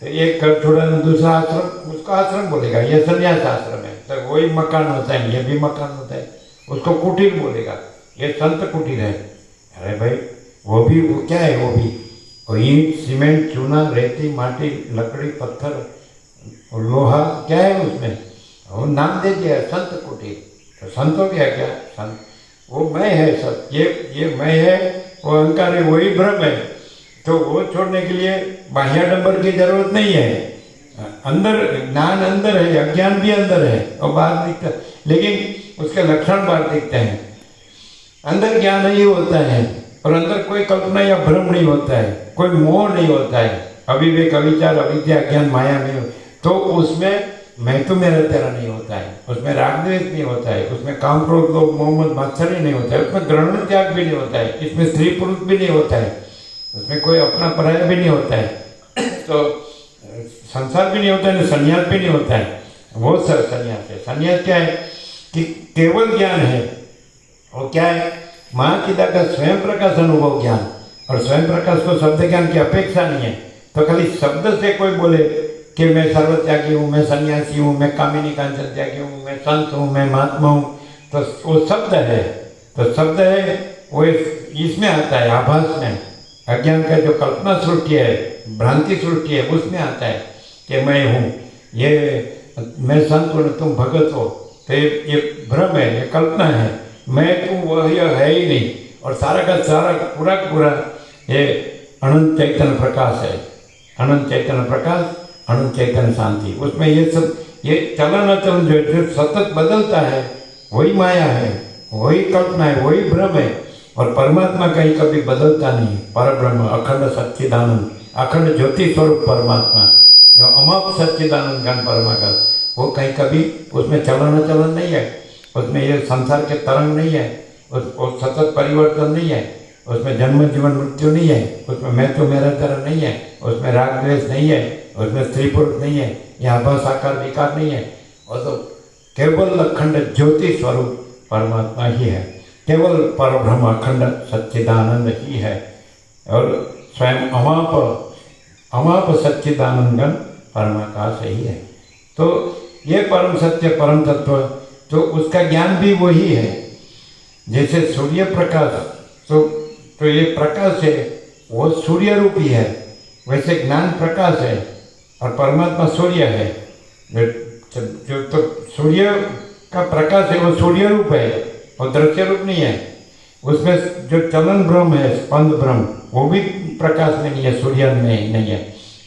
तो एक घर छोड़ा न दूसरा आश्रम, उसको आश्रम बोलेगा, ये संन्यास आश्रम है। तो वही मकान होता है, ये भी मकान होता है, उसको कुटीर बोलेगा, ये संत कुटीर है। अरे भाई वो क्या है, वो ईंट सीमेंट चूना रेती माटी लकड़ी पत्थर लोहा क्या है उसमें, वो नाम दे दिया संत कुटीर। तो संत हो गया क्या संत, वो मैं है सब, ये मैं है, वो अहंकार है, वही भ्रम है। तो वो छोड़ने के लिए बाह्याडंबर की जरूरत नहीं है। अंदर ज्ञान अंदर है, अज्ञान भी अंदर है और बाहर दिखता, लेकिन उसके लक्षण बाहर दिखते हैं। अंदर ज्ञान नहीं होता है और अंदर कोई कल्पना या भ्रम नहीं होता है, कोई मोह नहीं होता है, अविवेक अविचार अविद्या ज्ञान माया नहीं, तो उसमें मैं तो मेरा तेरा नहीं होता है, उसमें राग द्वेष नहीं होता है, उसमें काम क्रोध लोभ मोह मात्सर्य नहीं होता है, उसमें ग्रहण त्याग भी नहीं होता है, इसमें स्त्री पुरुष भी नहीं होता है, उसमें कोई अपना पराया भी नहीं होता है, तो संसार भी नहीं होता है, संन्यास भी नहीं होता है। वो संन्यास है। संन्यास क्या है कि केवल ज्ञान है। वो क्या है, महाचिदा का स्वयं प्रकाश अनुभव ज्ञान, और स्वयं प्रकाश को शब्द ज्ञान की अपेक्षा नहीं है। तो खाली शब्द से कोई बोले कि मैं सर्वत्यागी हूँ, मैं सन्यासी हूँ, मैं कामिनी कांचन त्यागी हूँ, मैं संत हूँ, मैं महात्मा हूँ, तो वो शब्द है। तो शब्द है वो इसमें आता है, आभास में। अज्ञान का जो कल्पना सृष्टि है, भ्रांति सृष्टि है, उसमें आता है कि मैं हूँ, ये मैं संत हूँ, तुम भगत हो, तो ये भ्रम है, ये कल्पना है। मैं तुम वह है ही नहीं, और सारा का सारा पूरा ये अनंत चैतन्य प्रकाश है। अनंत चैतन्य प्रकाश, अनंत चैतन्य शांति, उसमें ये सब ये चलन अचलन जो सतत बदलता है वही माया है, वही कल्पना है, वही भ्रम है। और परमात्मा कहीं कभी बदलता नहीं। परब्रह्म अखंड सच्चिदानंद, अखंड ज्योति स्वरूप परमात्मा, जो अमाप सच्चिदानंद ज्ञान परमाकाश, वो कहीं कभी उसमें चलन अचलन नहीं है, उसमें ये संसार के तरंग नहीं है, उस सतत परिवर्तन नहीं है, उसमें जन्म जीवन मृत्यु नहीं है, उसमें मैं तो मेरा तरह नहीं है, उसमें राग द्वेष नहीं है, उसमें स्त्री पुरुष नहीं है, यहाँ आभास आकार विकार नहीं है। और तो केवल अखंड ज्योति स्वरूप परमात्मा ही है, केवल परब्रह्म अखंड सच्चिदानंद ही है, और स्वयं अमाप सच्चिदानंद परमाकाश ही है। तो ये परम सत्य परम तत्व, तो उसका ज्ञान भी वही है। जैसे सूर्य प्रकाश, तो ये प्रकाश है, वो सूर्य रूप ही है, वैसे ज्ञान प्रकाश है और परमात्मा सूर्य है। जो तो सूर्य का प्रकाश है वो सूर्य रूप है और दृश्य रूप नहीं है। उसमें जो चलन ब्रह्म है, स्पंद ब्रह्म, वो भी प्रकाश में नहीं है, सूर्य में नहीं है।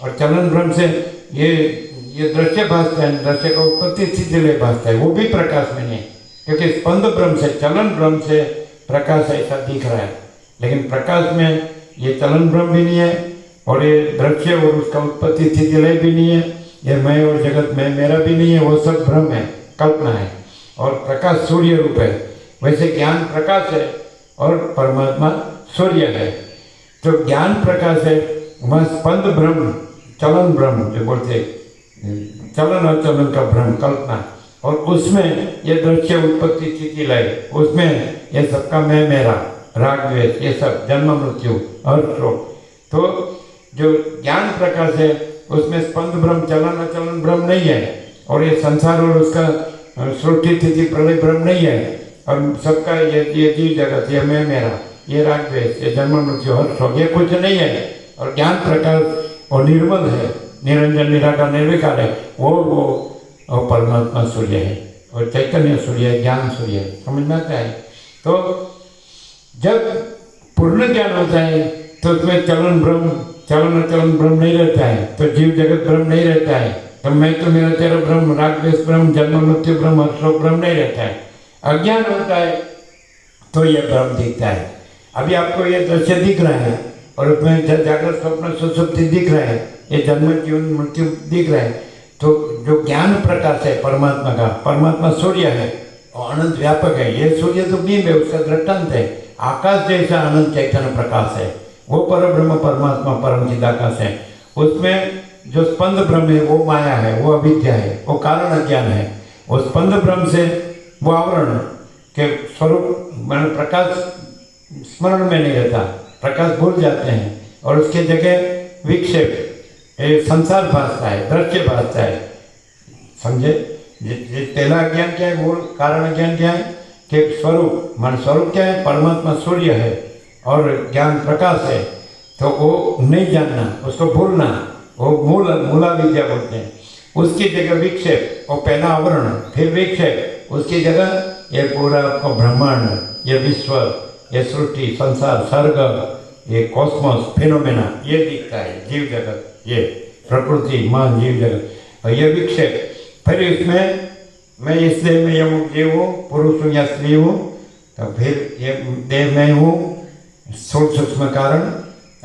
और चलन ब्रह्म से ये दृश्य भासता है, दृश्य का उत्पत्ति स्थिति लय भासता है, वो भी प्रकाश में नहीं है, क्योंकि स्पंद ब्रह्म से चलन ब्रह्म से प्रकाश ऐसा दिख रहा है। लेकिन प्रकाश में ये चलन ब्रह्म भी नहीं है और ये दृश्य और उसका उत्पत्ति स्थिति लय भी नहीं है, ये मैं और जगत में मेरा भी नहीं है, वो सब भ्रम है, कल्पना है। और प्रकाश सूर्य रूप है, वैसे ज्ञान प्रकाश है और परमात्मा सूर्य है। तो ज्ञान प्रकाश है, वह स्पंद ब्रह्म, चलन ब्रह्म जो बोलते, चलन और चलन का भ्रम, कल्पना, और उसमें ये दृश्य उत्पत्ति स्थिति लय, उसमें ये सबका मैं मेरा, राग द्वेष, ये सब जन्म मृत्यु और शोक। तो जो ज्ञान प्रकाश है उसमें स्पंद ब्रह्म, चलन अचलन ब्रह्म नहीं है, और ये संसार और उसका सृष्टि स्थिति प्रलय ब्रह्म नहीं है, और सबका ये जीव जगत, ये मैं मेरा, ये राग द्वेष, ये जन्म मृत्यु और शोक, ये कुछ नहीं है। और ज्ञान प्रकाश और निर्मल है, निरंजन निराकार निर्विकार है, वो और परमात्मा सूर्य है, और चैतन्य सूर्य है, ज्ञान सूर्य है। समझ में आता है? तो जब पूर्ण ज्ञान होता है तो उसमें चलन ब्रह्म नहीं रहता है, तो जीव जगत ब्रह्म नहीं रहता है, तो मैं तो मेरा तेरा ब्रह्म, राग द्वेष ब्रह्म, जन्म मृत्यु ब्रह्म, शोक ब्रह्म नहीं रहता है। अज्ञान होता है तो ये ब्रह्म दिखता है। अभी आपको ये दृश्य दिख रहा है और उसमें जागृत स्वप्न सुषुप्ति दिख रहा है, ये जन्म जीवन मृत्यु दिख रहा है, तो जो ज्ञान प्रकाश है परमात्मा का, परमात्मा सूर्य है और अनंत व्यापक है। ये सूर्य तो बिंब है, उसका दृष्टांत है। आकाश जैसा अनंत चैतन्य प्रकाश है, वो परब्रह्म परमात्मा परम चिदाकाश है। उसमें जो स्पंद ब्रह्म है वो माया है, वो अविद्या है, वो कारण अज्ञान है। उस स्पंद ब्रह्म से वो आवरण के स्वरूप मान प्रकाश स्मरण में नहीं रहता, प्रकाश भूल जाते हैं और उसके जगह विक्षेप संसार भासता है, दृश्य भासता है। समझे? पहला अज्ञान क्या है? मूल कारण अज्ञान क्या है कि स्वरूप मान स्वरूप क्या है? परमात्मा सूर्य है और ज्ञान प्रकाश है, तो वो नहीं जानना, उसको भूलना, वो मूला विद्या बोलते हैं। उसकी जगह विक्षेप, वो पहला आवरण, फिर विक्षेप, उसकी जगह ये पूरा आपको ब्रह्मांड, ये विश्व, ये सृष्टि, संसार, सर्ग, ये कॉस्मोस, फिनोमेना, ये दिखता है जीव जगत, ये प्रकृति, मान, जीव जगत, और ये विक्षेप। फिर इसमें मैं इस देह में यमुक जीव हूँ, पुरुष हूँ या स्त्री हूँ, तो फिर ये देह में हूँ, स्थूल सूक्ष्म कारण,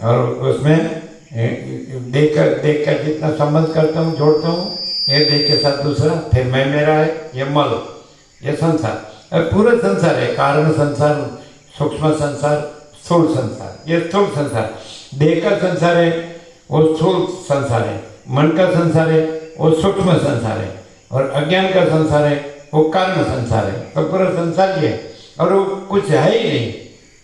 और उसमें देख कर जितना संबंध करता हूँ, जोड़ता हूँ, ये देह के साथ दूसरा, फिर मैं मेरा है, ये मल, ये संसार, पूरा संसार है। कारण संसार, सूक्ष्म संसार, स्थूल संसार, ये स्थूल संसार। देह का संसार है वो स्थूल संसार है, मन का संसार है वो सूक्ष्म संसार है, और अज्ञान का संसार है वो कारण संसार है। तो पूरा संसार ये है, और वो कुछ है ही नहीं,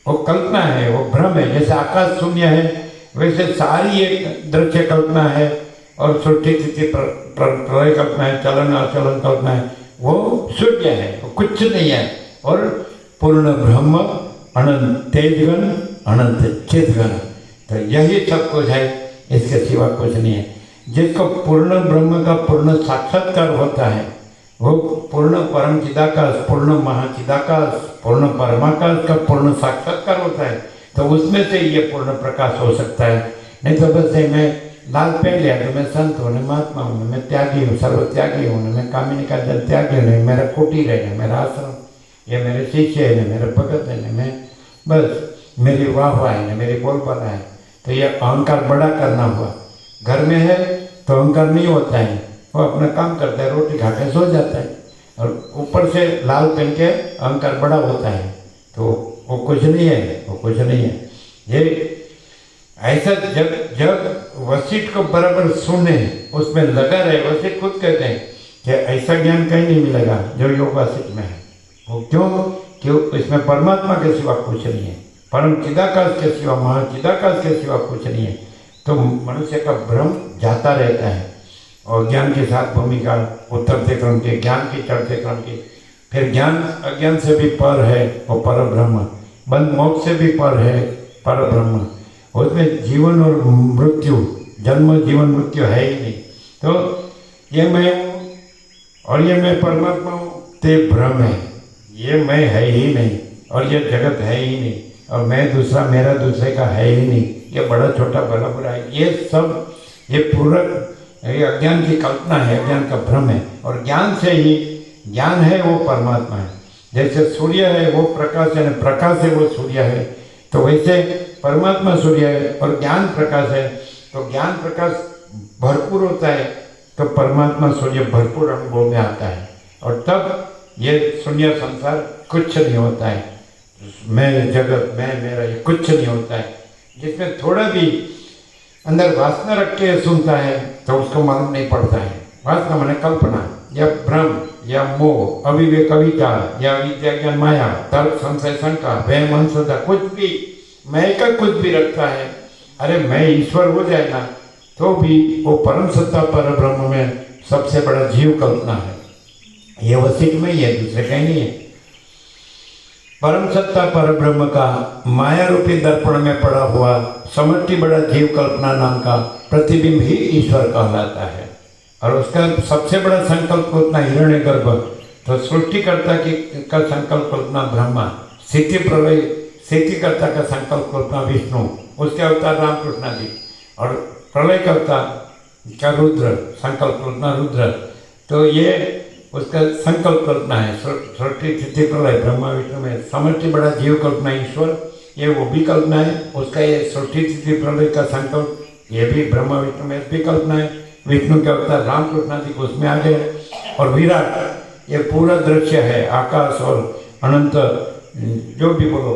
वो कल्पना है, वो भ्रम है। जैसे आकाश शून्य है वैसे सारी एक दृश्य कल्पना है, और सृष्टि स्थिति प्रलय कल्पना है, चलन अचलन कल्पना है, वो शून्य है, वो कुछ नहीं है। और पूर्ण ब्रह्म, अनंत तेजगन, अनंत चितगन, तो यही सब कुछ है, इसके सिवा कुछ नहीं है। जिसको पूर्ण ब्रह्म का पूर्ण साक्षात्कार होता है, वो पूर्ण परम चिदाकाश, पूर्ण महाचिदाकाश, पूर्ण परमाकाश का पूर्ण साक्षात्कार होता है, तो उसमें से ये पूर्ण प्रकाश हो सकता है। नहीं तो बस मैं लाल पहन लिया कि मैं संत हूँ, महात्मा हूँ, मैं त्यागी हूँ, सर्व त्यागी हूँ, मैं कामिनी का जल त्यागी हूँ, मेरा कुटीर है, मेरा आश्रम, ये मेरे शिष्य है, मेरे भगत है, मैं बस मेरी वाह है, मेरी बोलबाला है। तो ये अहंकार बड़ा करना हुआ। घर में है तो अहंकार नहीं होता है, वो अपना काम करता है, रोटी खा के सो जाता है, और ऊपर से लाल पहन के अहंकार बड़ा होता है, तो वो कुछ नहीं है, वो कुछ नहीं है। ये ऐसा जब वशिष्ठ को बराबर सुने, उसमें लगा रहे, वशिष्ठ खुद कहते हैं कि ऐसा ज्ञान कहीं नहीं मिलेगा जो योग वशिष्ठ में है। वो क्यों? इसमें परमात्मा के सिवा कुछ नहीं है, परम चिदाकाश के सिवा, महाचिदाकाश के सिवा कुछ नहीं है। तो मनुष्य का भ्रम जाता रहता है, और ज्ञान के साथ भूमिका उतरते क्रम के, ज्ञान की चढ़ते क्रम की, फिर ज्ञान अज्ञान से भी पर है वो पर ब्रह्म, बंध मोक्ष से भी पर है पर ब्रह्म। उसमें जीवन और मृत्यु, जन्म जीवन मृत्यु है ही नहीं। तो ये मैं हूँ और ये मैं परमात्मा हूँ, ते भ्रम है, ये मैं है ही नहीं, और ये जगत है ही नहीं, और मैं दूसरा, मेरा दूसरे का है ही नहीं, ये बड़ा छोटा बड़ा बुरा है, ये सब ये पूरा ये अज्ञान की कल्पना है, अज्ञान का भ्रम है। और ज्ञान से ही, ज्ञान है वो परमात्मा है। जैसे सूर्य है वो प्रकाश है, प्रकाश है वो सूर्य है, तो वैसे परमात्मा सूर्य है और ज्ञान प्रकाश है। तो ज्ञान प्रकाश भरपूर होता है तो परमात्मा सूर्य भरपूर अनुभव में आता है, और तब ये शून्य संसार कुछ नहीं होता है, मैं जगत, मैं मेरा, ये कुछ नहीं होता है। जिसमें थोड़ा भी अंदर वासना रख के सुनता है तो उसको मालूम नहीं पड़ता है। वासना माने कल्पना या भ्रम या मोह, अविवेक, अविचार या विद्या ज्ञान माया, तर्क, संशय, शंका, वहम, अंधश्रद्धा, कुछ भी मैं का कुछ भी रखता है। अरे मैं ईश्वर हो जाएगा तो भी वो परम सत्ता पर ब्रह्म में सबसे बड़ा जीव कल्पना है, ये वशिष्ठ में ही है, दूसरे कहीं नहीं है। परम सत्ता पर ब्रह्म का माया रूपी दर्पण में पड़ा हुआ समष्टि बड़ा जीव कल्पना नाम का प्रतिबिंब ही ईश्वर कहलाता है। और उसका सबसे बड़ा संकल्प उतना हिरण्यगर्भ, तो सृष्टिकर्ता की का संकल्प उतना ब्रह्मा, स्थिति प्रलय स्थितिकर्ता का संकल्प उतना विष्णु, उसके अवतार रामकृष्ण जी, और प्रलयकर्ता का रुद्र संकल्प उतना रुद्र। तो ये उसका संकल्प कल्पना है, सृष्टि स्थिति प्रलय ब्रह्मा विष्णु में। समष्टि बड़ा जीव कल्पना ईश्वर, ये वो भी कल्पना है उसका। ये सृष्टि स्थिति प्रलय का संकल्प ये भी ब्रह्मा विष्णु में भी कल्पना है। विष्णु के अवतार रामकृष्ण जी को उसमें आ गए। और विराट ये पूरा दृश्य है, आकाश और अनंत, जो भी बोलो,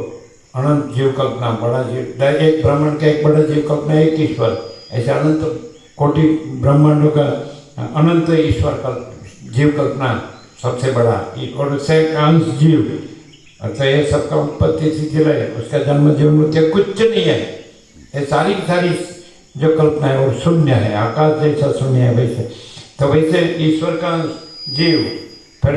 अनंत जीव कल्पना, बड़ा जीव, एक ब्रह्मांड का एक बड़ा जीव कल्पना, एक ईश्वर, ऐसे अनंत कोटि ब्रह्मांडों का अनंत ईश्वर कल्पना, जीव कल्पना सबसे बड़ा, और उससे अंश जीव। अच्छा, ये सबका उत्पत्ति स्थिति लय, उसका जन्म जीवन मृत्यु कुछ नहीं है। ये सारी की सारी जो कल्पना है और शून्य है, आकाश जैसा शून्य है वैसे। तो वैसे ईश्वर का जीव, फिर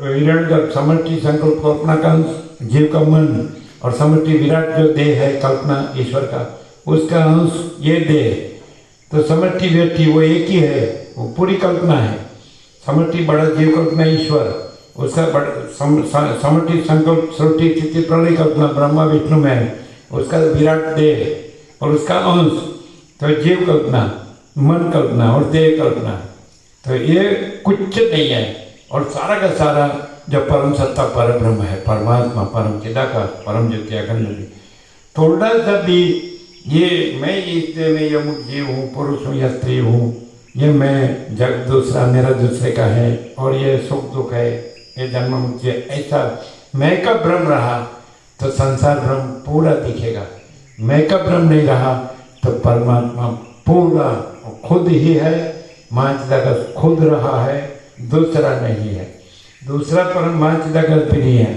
हिरण्यगर्भ समष्टि संकल्प कल्पना का अंश जीव का मन, और समष्टि विराट जो देह है कल्पना ईश्वर का, उसका अंश ये देह। तो समष्टि व्यक्ति वो एक ही है, वो पूरी कल्पना है। समष्टि बड़ा जीव कल्पना ईश्वर, उसका समष्टि संकल्प सृष्टि स्थिति प्रलय कल्पना ब्रह्मा विष्णु में है, उसका विराट देह और उसका अंश। तो जीव कल्पना, मन कल्पना और देह कल्पना, तो ये कुछ नहीं है। और सारा का सारा जो परम सत्ता पर ब्रह्म है, परमात्मा, परम चिदाकाश, परम ज्योति अखंड, थोड़ा सा भी ये मैं इस देह में यमुक जीव हूँ, पुरुष हूँ या स्त्री हूँ, ये मैं जग दूसरा मेरा दूसरे का है, और ये सुख दुख है, ये जन्म मुक्ति है, ऐसा मैं का भ्रम रहा तो संसार भ्रम पूरा दिखेगा। मैं का भ्रम नहीं रहा तो परमात्मा पूरा खुद ही है, माचिदाकाश खुद रहा है, दूसरा नहीं है। दूसरा परम माचिदाकाश भी नहीं है,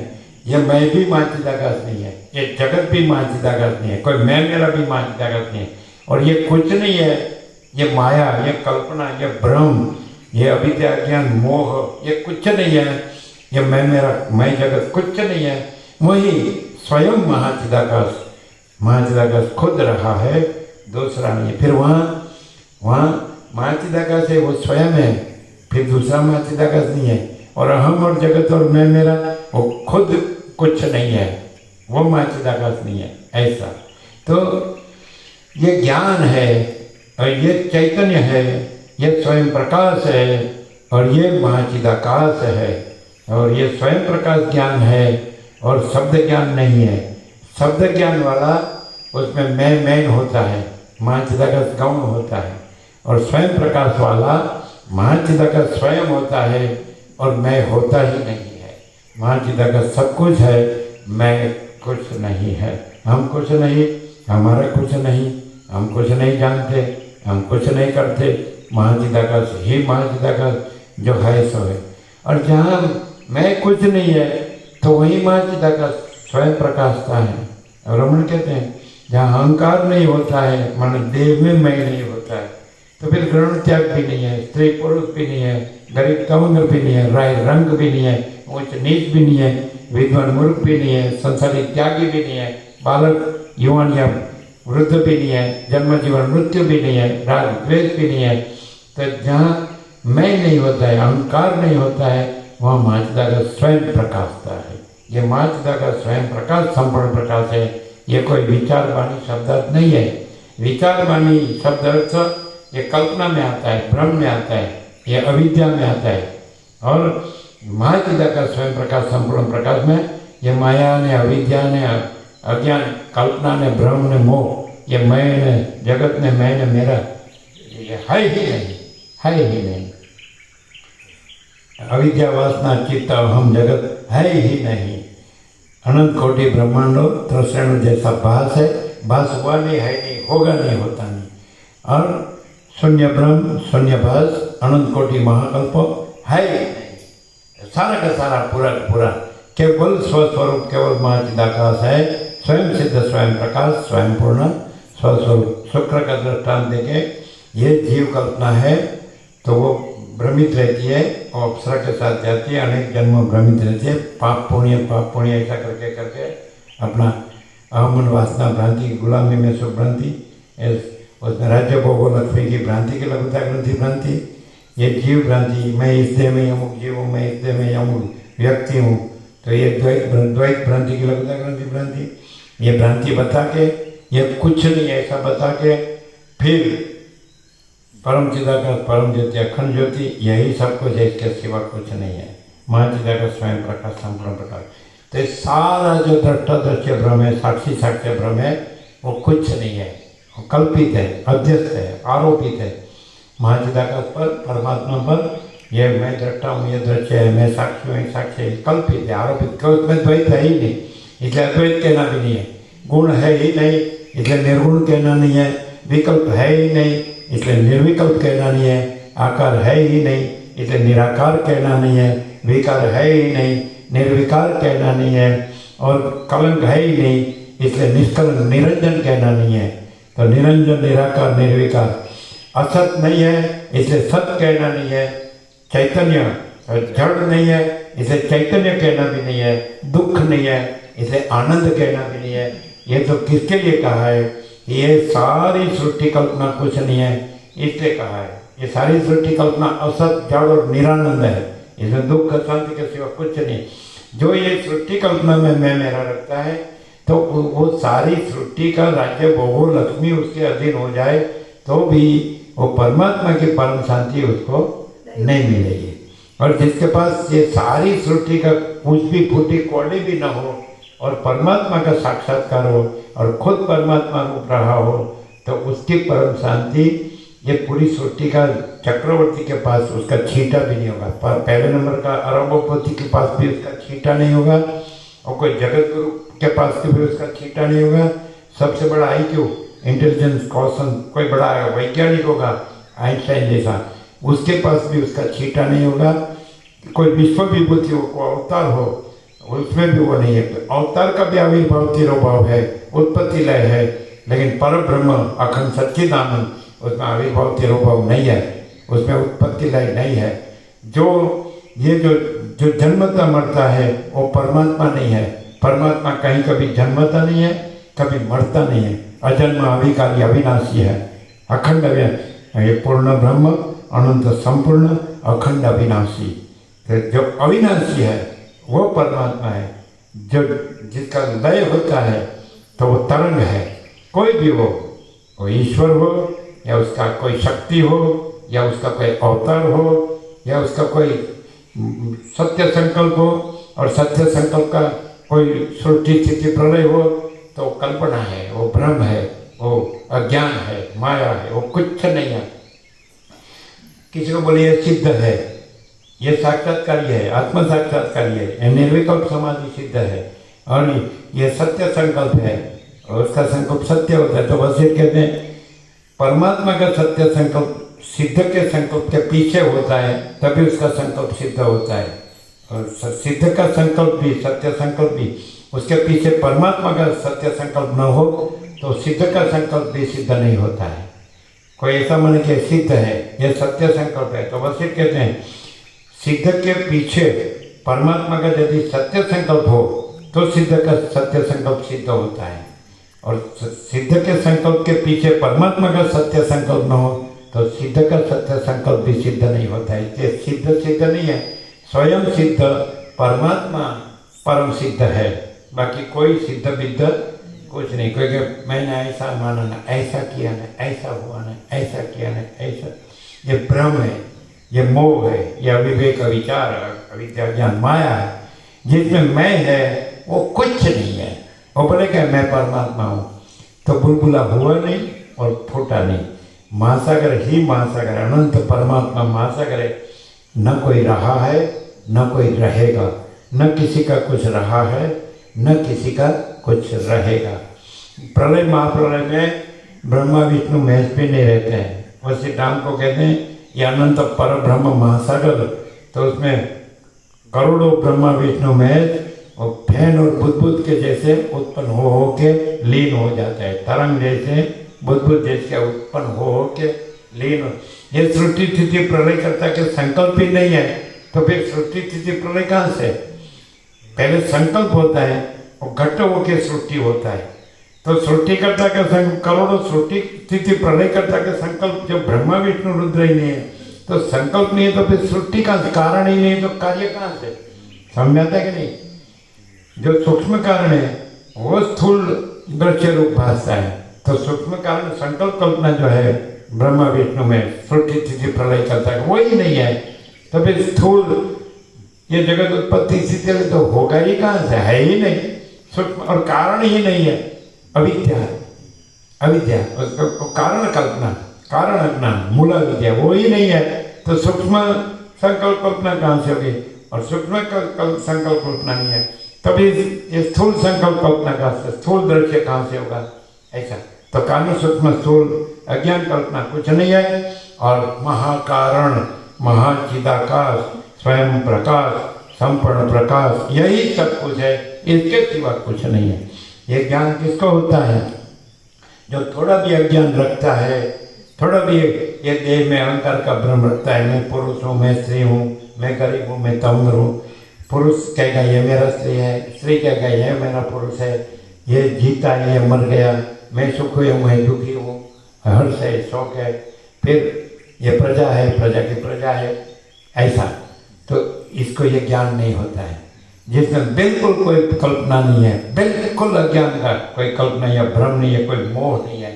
ये मैं भी माचिदाकाश नहीं है, ये जगत भी माचिदाकाश नहीं है, कोई मैं मेरा भी माचिदाकाश नहीं है। और ये कुछ नहीं है, ये माया, ये कल्पना, ये भ्रम, ये अविद्या ज्ञान मोह, ये कुछ नहीं है। ये मैं मेरा मैं जगत कुछ नहीं है, वही स्वयं महाचिदाकाश, महाचिदाकाश खुद रहा है, दूसरा नहीं है। फिर वहाँ महाचिदाकाश है, वो स्वयं है, फिर दूसरा महाचिदाकाश नहीं है। और अहम और जगत और मैं मेरा वो खुद कुछ नहीं है, वो महाचिदाकाश नहीं है, ऐसा। तो ये ज्ञान है और ये चैतन्य है, ये स्वयं प्रकाश है और ये महाचिदाकाश है। और ये स्वयं प्रकाश ज्ञान है और शब्द ज्ञान नहीं है। शब्द ज्ञान वाला उसमें मैं होता है, महाचिदाकाश गौण होता है। और स्वयं प्रकाश वाला महाचिदाकाश स्वयं होता है और मैं होता ही नहीं है। महाचिदाकाश सब कुछ है, मैं कुछ नहीं है, हम कुछ नहीं, हमारा कुछ नहीं, हम कुछ नहीं जानते, हम कुछ नहीं करते। महाचिदाकाश ही महाचिदाकाश जो है सो है। और जहाँ मैं कुछ नहीं है तो वही महाचिदाकाश स्वयं प्रकाशता है। और रमन कहते हैं जहाँ अहंकार नहीं होता है, मन देह में मैं नहीं होता है, तो फिर ग्रहण त्याग भी नहीं है, स्त्री पुरुष भी नहीं है, गरीब कमंगर भी नहीं है, राय रंग भी नहीं है, ऊंच नीच भी नहीं है, विद्वान मूर्ख भी नहीं है, संसारी त्यागी भी नहीं है, बालक युवान या वृद्ध भी नहीं है, जन्म जीवन मृत्यु भी नहीं है, राग द्वेष भी नहीं है। तो जहाँ मैं नहीं होता है, अहंकार नहीं होता है, वहाँ महाचिदाकाश स्वयं प्रकाशता है। ये महाचिदाकाश स्वयं प्रकाश संपूर्ण प्रकाश है। ये कोई विचार वाणी शब्दार्थ नहीं है। विचार वाणी शब्द अर्थ ये कल्पना में आता है, भ्रम में आता है, ये अविद्या में आता है। और महाचिदाकाश स्वयं प्रकाश संपूर्ण प्रकाश में ये माया ने, अविद्या ने, अज्ञान, कल्पना ने, भ्रम ने, मोह, ये मैं ने, जगत ने, मैं ने, मेरा, ये है ही नहीं, है ही नहीं। अविद्या वासना चित्त अहम जगत है ही नहीं। अनंत कोटि ब्रह्मांडो त्रसण जैसा भास है, भास हुआ नहीं, है नहीं, होगा नहीं, होता नहीं। और शून्य ब्रह्म, शून्य भास, अनंत कोटि महाकल्प है ही नहीं। सारा का सारा पूरा पूरा केवल स्वस्वरूप, केवल महाचिदाकाश है, स्वयं सिद्ध, स्वयं प्रकाश, स्वयं पूर्ण स्वस्वरूप। शुक्र का दृष्टांत देके ये जीव कल्पना है तो वो भ्रमित रहती है और अप्सरा के साथ जाती है, अनेक जन्म भ्रमित रहती है, पाप पुण्य ऐसा करके करके अपना अहमन वासना भ्रांति की गुलामी में सुख भ्रांति, उसमें राज्य भोगो लक्ष्मी की भ्रांति की लघुता ग्रंथि भ्रांति, ये जीव भ्रांति, मैं इस देह में अमुक जीव हूँ, मैं इस देह में अमुक व्यक्ति हूँ, तो ये द्वैत भ्रांति की लगता ग्रंथि भ्रांति। ये भ्रांति बता के, ये कुछ नहीं ऐसा बता के, फिर परम चिदाकाश परम ज्योति अखंड ज्योति यही सब कुछ है, इसके सिवा कुछ नहीं है। महाचिदाकाश स्वयं प्रकाश संपूर्ण प्रकाश। तो सारा जो दृष्टा दृश्य भ्रम है, साक्षी साक्ष्य भ्रम है, वो कुछ नहीं है, वो कल्पित है, अध्यस्त है, आरोपित है। महाचिदाकाश पर, परमात्मा पर ये मैं दृष्टा हूँ, ये दृश्य है, मैं साक्षी हूँ, साक्ष्य है, कल्पित है, आरोपित। क्यों? उसमें द्वैत है ही नहीं, इसलिए अद्वैत कहना भी नहीं है। गुण है ही नहीं, इसलिए निर्गुण कहना नहीं है। विकल्प है ही नहीं, इसलिए निर्विकल्प कहना नहीं है। आकार है ही नहीं, इसलिए निराकार कहना नहीं है। विकार है ही नहीं, निर्विकार कहना नहीं है। और कलंक है ही नहीं, इसलिए निष्कलंक निरंजन कहना नहीं है। तो निरंजन, निराकार, निर्विकार। असत नहीं है, इसलिए सत कहना नहीं है। चैतन्य जड़ नहीं है, इसे चैतन्य कहना भी नहीं है। दुख नहीं है, इसे आनंद कहना भी नहीं है। ये तो किसके लिए कहा है? ये सारी सृष्टि कल्पना कुछ नहीं है, इसलिए कहा है। ये सारी सृष्टि कल्पना असत, जड़ और निरानंद है, इसमें दुख शांति के सिवा कुछ नहीं। जो ये सृष्टि कल्पना में मैं मेरा रखता है, तो वो सारी सृष्टि का राज्य भोगो लक्ष्मी उसके अधीन हो जाए तो भी वो परमात्मा की परम शांति उसको नहीं मिलेगी। और जिसके पास ये सारी सृष्टि का कुछ भी फूटी कौड़ी भी न हो और परमात्मा का साक्षात्कार हो और खुद परमात्मा रूप रहा हो, तो उसकी परम शांति ये पूरी सृष्टि का चक्रवर्ती के पास उसका छींटा भी नहीं होगा। पहले नंबर का अरबोपति के पास भी उसका छींटा नहीं होगा, और कोई जगत गुरु के पास भी उसका छींटा नहीं होगा। सबसे बड़ा IQ, इंटेलिजेंस, कौशल, कोई बड़ा वैज्ञानिक होगा आइंस्टाइन जैसा, उसके पास भी उसका छींटा नहीं होगा। कोई विश्व विभूति हो, कोई अवतार हो, उसमें भी वो नहीं है। अवतार का भी आविर्भाव तिरोभाव है, उत्पत्ति लय है, लेकिन पर ब्रह्म अखंड सच्चिदानंद उसमें आविर्भाव तिरोभाव नहीं है, उसमें उत्पत्ति लय नहीं है। जो ये जो जन्मता मरता है वो परमात्मा नहीं है। परमात्मा कहीं कभी जन्मता नहीं है, कभी मरता नहीं है, अजन्म अविकारी अविनाशी है, अखंड ये पूर्ण ब्रह्म, अनंत संपूर्ण, अखंड अविनाशी। तो जो अविनाशी है वो परमात्मा है। जो जिसका लय होता है तो वो तरंग है। कोई भी हो, वो ईश्वर हो या उसका कोई शक्ति हो या उसका कोई अवतार हो या उसका कोई सत्य संकल्प हो, और सत्य संकल्प का कोई सृष्टि स्थिति प्रलय हो, तो कल्पना है, वो भ्रम है, वो अज्ञान है, माया है, वो कुछ नहीं है। किसी को बोले ये सिद्ध है, ये साक्षात्कारी है, आत्म साक्षात्कारी है, ये निर्विकल्प समाधि सिद्ध है, और ये सत्य संकल्प है और उसका संकल्प सत्य होता है। तो वसीर कहते हैं परमात्मा का सत्य संकल्प सिद्ध के संकल्प के पीछे होता है, तभी उसका संकल्प सिद्ध होता है। और सिद्ध का संकल्प भी, सत्य संकल्प भी, उसके पीछे परमात्मा का सत्य संकल्प न हो तो सिद्ध का संकल्प भी सिद्ध नहीं होता है। कोई ऐसा मन के सिद्ध है, यह सत्य संकल्प है, तो वसीर कहते हैं सिद्ध के पीछे परमात्मा का यदि सत्य संकल्प हो तो सिद्ध का सत्य संकल्प सिद्ध होता है, और सिद्ध के संकल्प के पीछे परमात्मा का सत्य संकल्प न हो तो सिद्ध का सत्य संकल्प भी सिद्ध नहीं होता है। ये सिद्ध नहीं है, स्वयं सिद्ध परमात्मा परम सिद्ध है, बाकी कोई सिद्ध विद्ध कुछ नहीं। कोई कि मैंने ऐसा माना ना, ऐसा किया ना, ऐसा हुआ ना, ऐसा किया ना, ऐसा, ये भ्रम है, ये मोह है, ये अविवेक, विचार, अविद्या, ज्ञान, माया है। जिसमें मैं है वो कुछ नहीं है। वो बोले कि मैं परमात्मा हूँ, तो बुलबुला हुआ नहीं और फूटा नहीं। महासागर ही महासागर, अनंत परमात्मा महासागर है। न कोई रहा है, न कोई रहेगा, न किसी का कुछ रहा है, न किसी का कुछ रहेगा। प्रलय महाप्रलय में ब्रह्मा विष्णु महेश भी नहीं रहते हैं। वैसे राम को कहते हैं ये अनंत पर ब्रह्म महासागर, तो उसमें करोड़ों ब्रह्मा विष्णु महेश और फैन और बुद्बुद के जैसे उत्पन्न हो के लीन हो जाता है। तरंग जैसे, बुद्बुद जैसे उत्पन्न हो के लीन हो। ये सृष्टि स्थिति प्रलय करता के संकल्प ही नहीं है, तो फिर सृष्टि स्थिति प्रलय कहाँ से? पहले संकल्प होता है और घट्ट होके सृष्टि होता है। तो सृष्टिकर्ता का करोड़ों सृष्टि स्थिति प्रलय करता के संकल्प जो ब्रह्मा विष्णु रुद्र ही नहीं है, तो संकल्प नहीं है तो फिर सृष्टि का कारण ही नहीं तो कार्य कहाँ से? समझ में आता है कि नहीं? जो सूक्ष्म कारण है वो स्थूल दृश्य रूप भासता है। तो सूक्ष्म कारण संकल्प कल्पना जो है ब्रह्मा विष्णु में सृष्टि स्थिति प्रलय करता है, वही नहीं है। तो फिर स्थूल ये जगत उत्पत्ति स्थिति तो होगा ही कहाँ से? है ही नहीं। सूक्ष्म और कारण ही नहीं है, अविद्या। अविद्या उसको कारण कल्पना, कारण अज्ञान, मूल अविद्या, वो ही नहीं है। तो सूक्ष्म संकल्प कल्पना कहाँ से होगी? और सूक्ष्म संकल्प कल्पना नहीं है, तभी ये स्थूल संकल्प कल्पना का स्थूल दृश्य कहाँ से होगा? ऐसा तो कारण सूक्ष्म स्थूल अज्ञान कल्पना कुछ नहीं है। और महाकारण महाचिदाकाश स्वयं प्रकाश संपूर्ण प्रकाश यही सब कुछ है, इसके सिवा कुछ नहीं है। ये ज्ञान किसको होता है? जो थोड़ा भी अज्ञान रखता है, थोड़ा भी ये देह में अहंकार का भ्रम रखता है, मैं पुरुष हूँ, मैं स्त्री हूँ, मैं गरीब हूँ, मैं तंग हूँ। पुरुष कहेगा ये मेरा स्त्री है, स्त्री कहेगा ये मेरा पुरुष है, ये जीता है, ये मर गया, मैं सुखी हूँ, मैं दुखी हूँ, हर्ष है, शौक है, फिर ये प्रजा है, प्रजा की प्रजा है, ऐसा। तो इसको ये ज्ञान नहीं होता है, जिसमें बिल्कुल कोई कल्पना नहीं है, बिल्कुल अज्ञान का कोई कल्पना या भ्रम नहीं है, कोई मोह नहीं है।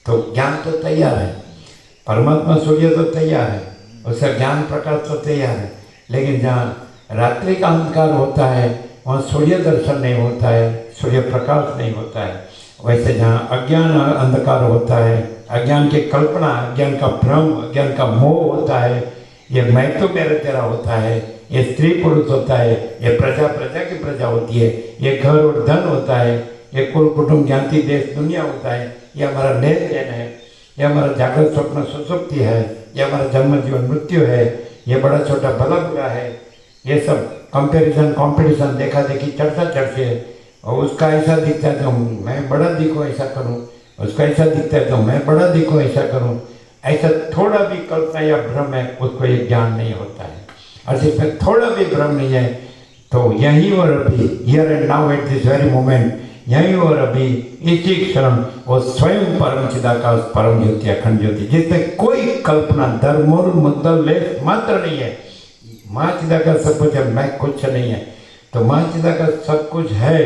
तो ज्ञान तो तैयार है, परमात्मा सूर्य तो तैयार है, उसका ज्ञान प्रकाश तो तैयार है। लेकिन जहाँ रात्रि का अंधकार होता है वहाँ सूर्य दर्शन नहीं होता है, सूर्य प्रकाश नहीं होता है। वैसे जहाँ अज्ञान अंधकार होता है, अज्ञान की कल्पना, अज्ञान का भ्रम, अज्ञान का मोह होता है, ये मैं तो मेरा तेरा होता है, ये स्त्री पुरुष होता है, ये प्रजा प्रजा की प्रजा होती है, ये घर और धन होता है, ये कुल कुटुंब ज्ञाति देश दुनिया होता है, ये हमारा लेन देन है, ये हमारा जागृत स्वप्न सुसुप्ति है, ये हमारा जन्म जीवन मृत्यु है, ये बड़ा छोटा भला बुरा है। ये सब कंपैरिजन कंपटीशन देखा देखी चर्चा चर्चे है। और उसका ऐसा दिखता है तो मैं बड़ा दिखूँ ऐसा करूँ, उसका ऐसा दिखता है तो मैं बड़ा दिखूँ ऐसा करूँ, ऐसा थोड़ा भी कल्पना या भ्रम है उसको ये ज्ञान नहीं होता है। और जिसमें थोड़ा भी भ्रम नहीं है तो यहीं और अभी here and now at this very moment, यहीं और अभी इसी क्षण वो स्वयं परम चिदाकाश परम ज्योति अखंड ज्योति, जिसमें कोई कल्पना धर्मोर मुद्दल लेख मात्र नहीं है। माँ चिदाकाश सब कुछ है, मैं कुछ नहीं है। तो माँ चिदाकाश सब कुछ है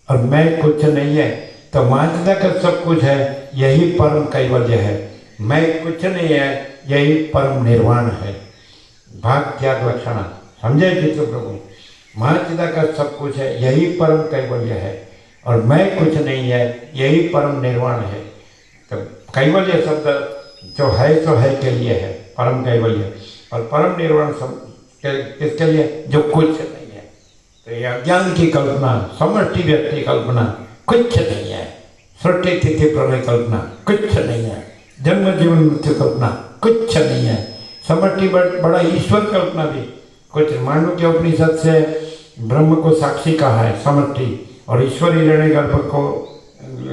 और मैं कुछ नहीं है। तो माँ चिदाकाश सब कुछ है, यही परम कैवल्य है। मैं कुछ नहीं है, यही परम निर्वाण है। भाग त्याग लक्षणा समझे चित्र प्रभु। माँ चिदाकाश सब कुछ है, यही परम कैवल्य है। और मैं कुछ नहीं है, यही परम निर्वाण है। तो कैवल्य शब्द जो है तो है के लिए है, परम कैवल्य। और परम निर्वाण किसके लिए? जो कुछ नहीं है। तो ये अज्ञान की कल्पना, समष्टि व्यक्ति कल्पना कुछ नहीं है, सृष्टि स्थिति प्रलय कल्पना कुछ नहीं है, जन्म जीवन मृत्यु कल्पना कुछ नहीं है, समष्टि बड़ा ईश्वर कल्पना भी कुछ। मांडू के उपनिषद से ब्रह्म को साक्षी कहा है समष्टि, और ईश्वर हिरण्यगर्भ को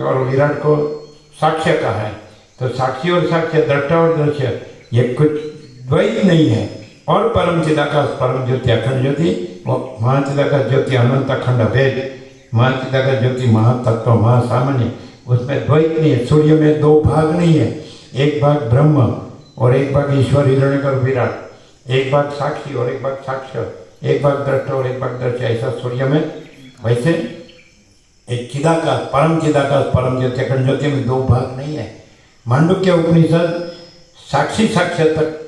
और विराट को साक्ष्य कहा है। तो साक्षी और साक्ष्य, दृष्टा और दृश्य, ये कुछ द्वैत नहीं है। और परम चिदाकाश परम ज्योति अखंड ज्योति, वो महाचिदाकाश ज्योति अनंत अखंड भेद, महाचिदाकाश ज्योति महातत्व महासामान्य, उसमें द्वैत नहीं है। सूर्य में दो भाग नहीं है, एक भाग ब्रह्म और एक भाग ईश्वर हिरण्यगर्भ विराट, एक भाग साक्षी और एक भाग साक्ष्य, एक भाग दृष्टा और एक भाग दृश्य, ऐसा सूर्य में। वैसे एक चिदाकाश परम ज्योति अखंड ज्योति में दो भाग नहीं है। मांडुक्य उपनिषद साक्षी साक्ष्य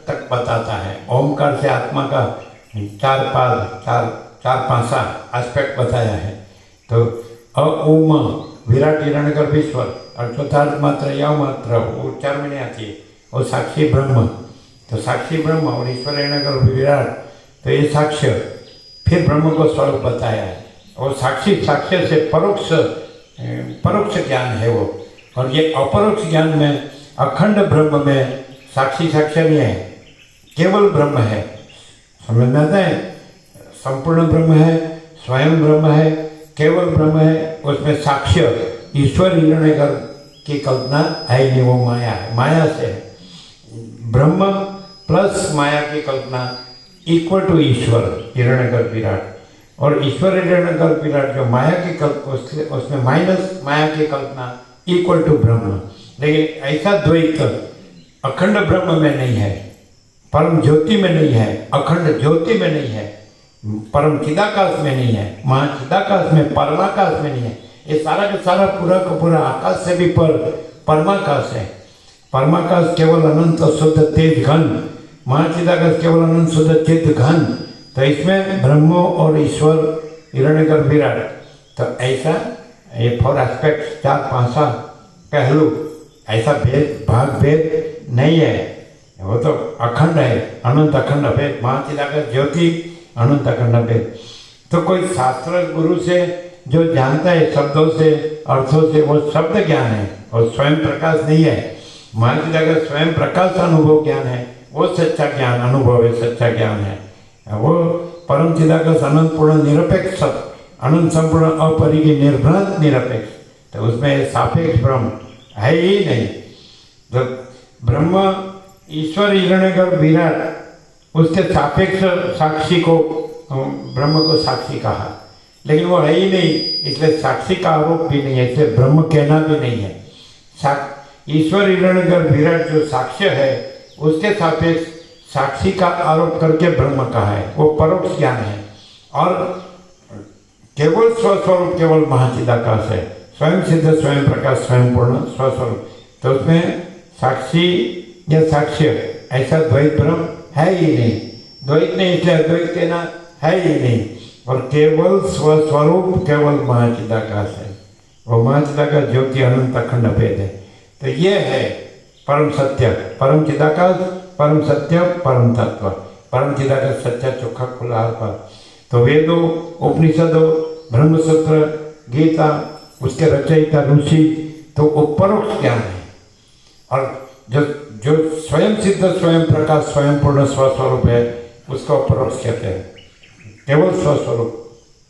तक बताता है। ओमकार से आत्मा का चार पांसा एस्पेक्ट बताया है। तो ओम विराट हिरण्यगर्भ ईश्वर और चौथार्थ मात्र या मात्र वो 4 महीने आती है, और साक्षी ब्रह्म। तो साक्षी ब्रह्म और ईश्वर हिरण्यगर्भ विराट, तो ये साक्ष्य फिर ब्रह्म को स्वरूप बताया है। और साक्षी साक्ष्य से परोक्ष ज्ञान है वो। और ये अपरोक्ष ज्ञान में अखंड ब्रह्म में साक्षी साक्ष्य नहीं है, केवल ब्रह्म है। समझ में आता है? संपूर्ण ब्रह्म है, स्वयं ब्रह्म है, केवल ब्रह्म है। उसमें साक्ष्य ईश्वर हिरण्यगर्भ की कल्पना है नहीं, वो माया है, माया से है। ब्रह्म प्लस माया की कल्पना इक्वल टू ईश्वर हिरण्यगर्भ विराट। और ईश्वर हिरण्यगर्भ विराट जो माया की कल्पना, उसमें माइनस माया की कल्पना इक्वल टू ब्रह्म। लेकिन ऐसा द्वैत अखंड ब्रह्म में नहीं है, परम ज्योति में नहीं है, अखंड ज्योति में नहीं है, परम चिदाकाश में नहीं है, महाचिदाकाश में, परमाकाश में नहीं है। ये सारा का सारा पूरा का पूरा आकाश से भी परमाकाश है। परमाकाश केवल अनंत शुद्ध तेज घन, महाचिदाकाश केवल अनंत शुद्ध चित्त घन। तो इसमें ब्रह्मो और ईश्वर हिरण्यगर्भ विराट, तो ऐसा ये 4 एस्पेक्ट, 4 पांसा पहलू, ऐसा भेद भाग भेद नहीं है। वो तो अखंड है, अनंत अखंड भेद, महाचिदाकाश ज्योति अनंत अखंड भेद। तो कोई शास्त्र गुरु से जो जानता है शब्दों से अर्थों से, वो शब्द ज्ञान है और स्वयं प्रकाश नहीं है। महाचिदाकाश स्वयं प्रकाश अनुभव ज्ञान है, वो सच्चा ज्ञान अनुभव है, सच्चा ज्ञान है। वो परम चिदाकाश अनंत पूर्ण निरपेक्ष, अनंत संपूर्ण अपरिगी निर्भ्रांत निरपेक्ष। तो उसमें सापेक्ष ब्रह्म है ही नहीं। तो ब्रह्म ईश्वर हिरण्यगर्भ विराट, उसके सापेक्ष साक्षी को ब्रह्म को साक्षी कहा, लेकिन वो है ही नहीं, इसलिए साक्षी का आरोप भी नहीं है, इसलिए ब्रह्म कहना भी नहीं है। ईश्वर हिरण्यगर्भ विराट जो साक्ष्य है, उसके सापेक्ष साक्षी का आरोप करके ब्रह्म कहा है, वो परोक्ष ज्ञान है। और केवल स्वस्वरूप केवल महाचिदाकाश है, स्वयं सिद्ध, स्वयं प्रकाश, स्वयं पूर्ण स्वस्वरूप। तो उसमें साक्षी या साक्ष्य ऐसा द्वैत ब्रह्म है ही नहीं। द्वैत नहीं, इसलिए अद्वैत कहना है ही नहीं। और केवल स्वस्वरूप केवल महाचिदाकाश है, वो महाचिदाकाश ज्योति अनंत अखंड भेद है। तो ये है परम सत्य, परम चिदाकाश, परम सत्य, परम तत्व, परम चिदाकाश सच्चा चोखा खुला पर। तो वेदों, उपनिषदों, ब्रह्मसूत्र, गीता, उसके रचयिता ऋषि, तो वो परोक्ष ज्ञान है। और जो स्वयं सिद्ध, स्वयं प्रकाश, स्वयं पूर्ण स्वस्वरूप है, उसको अपरोक्ष कहते हैं। केवल स्वस्वरूप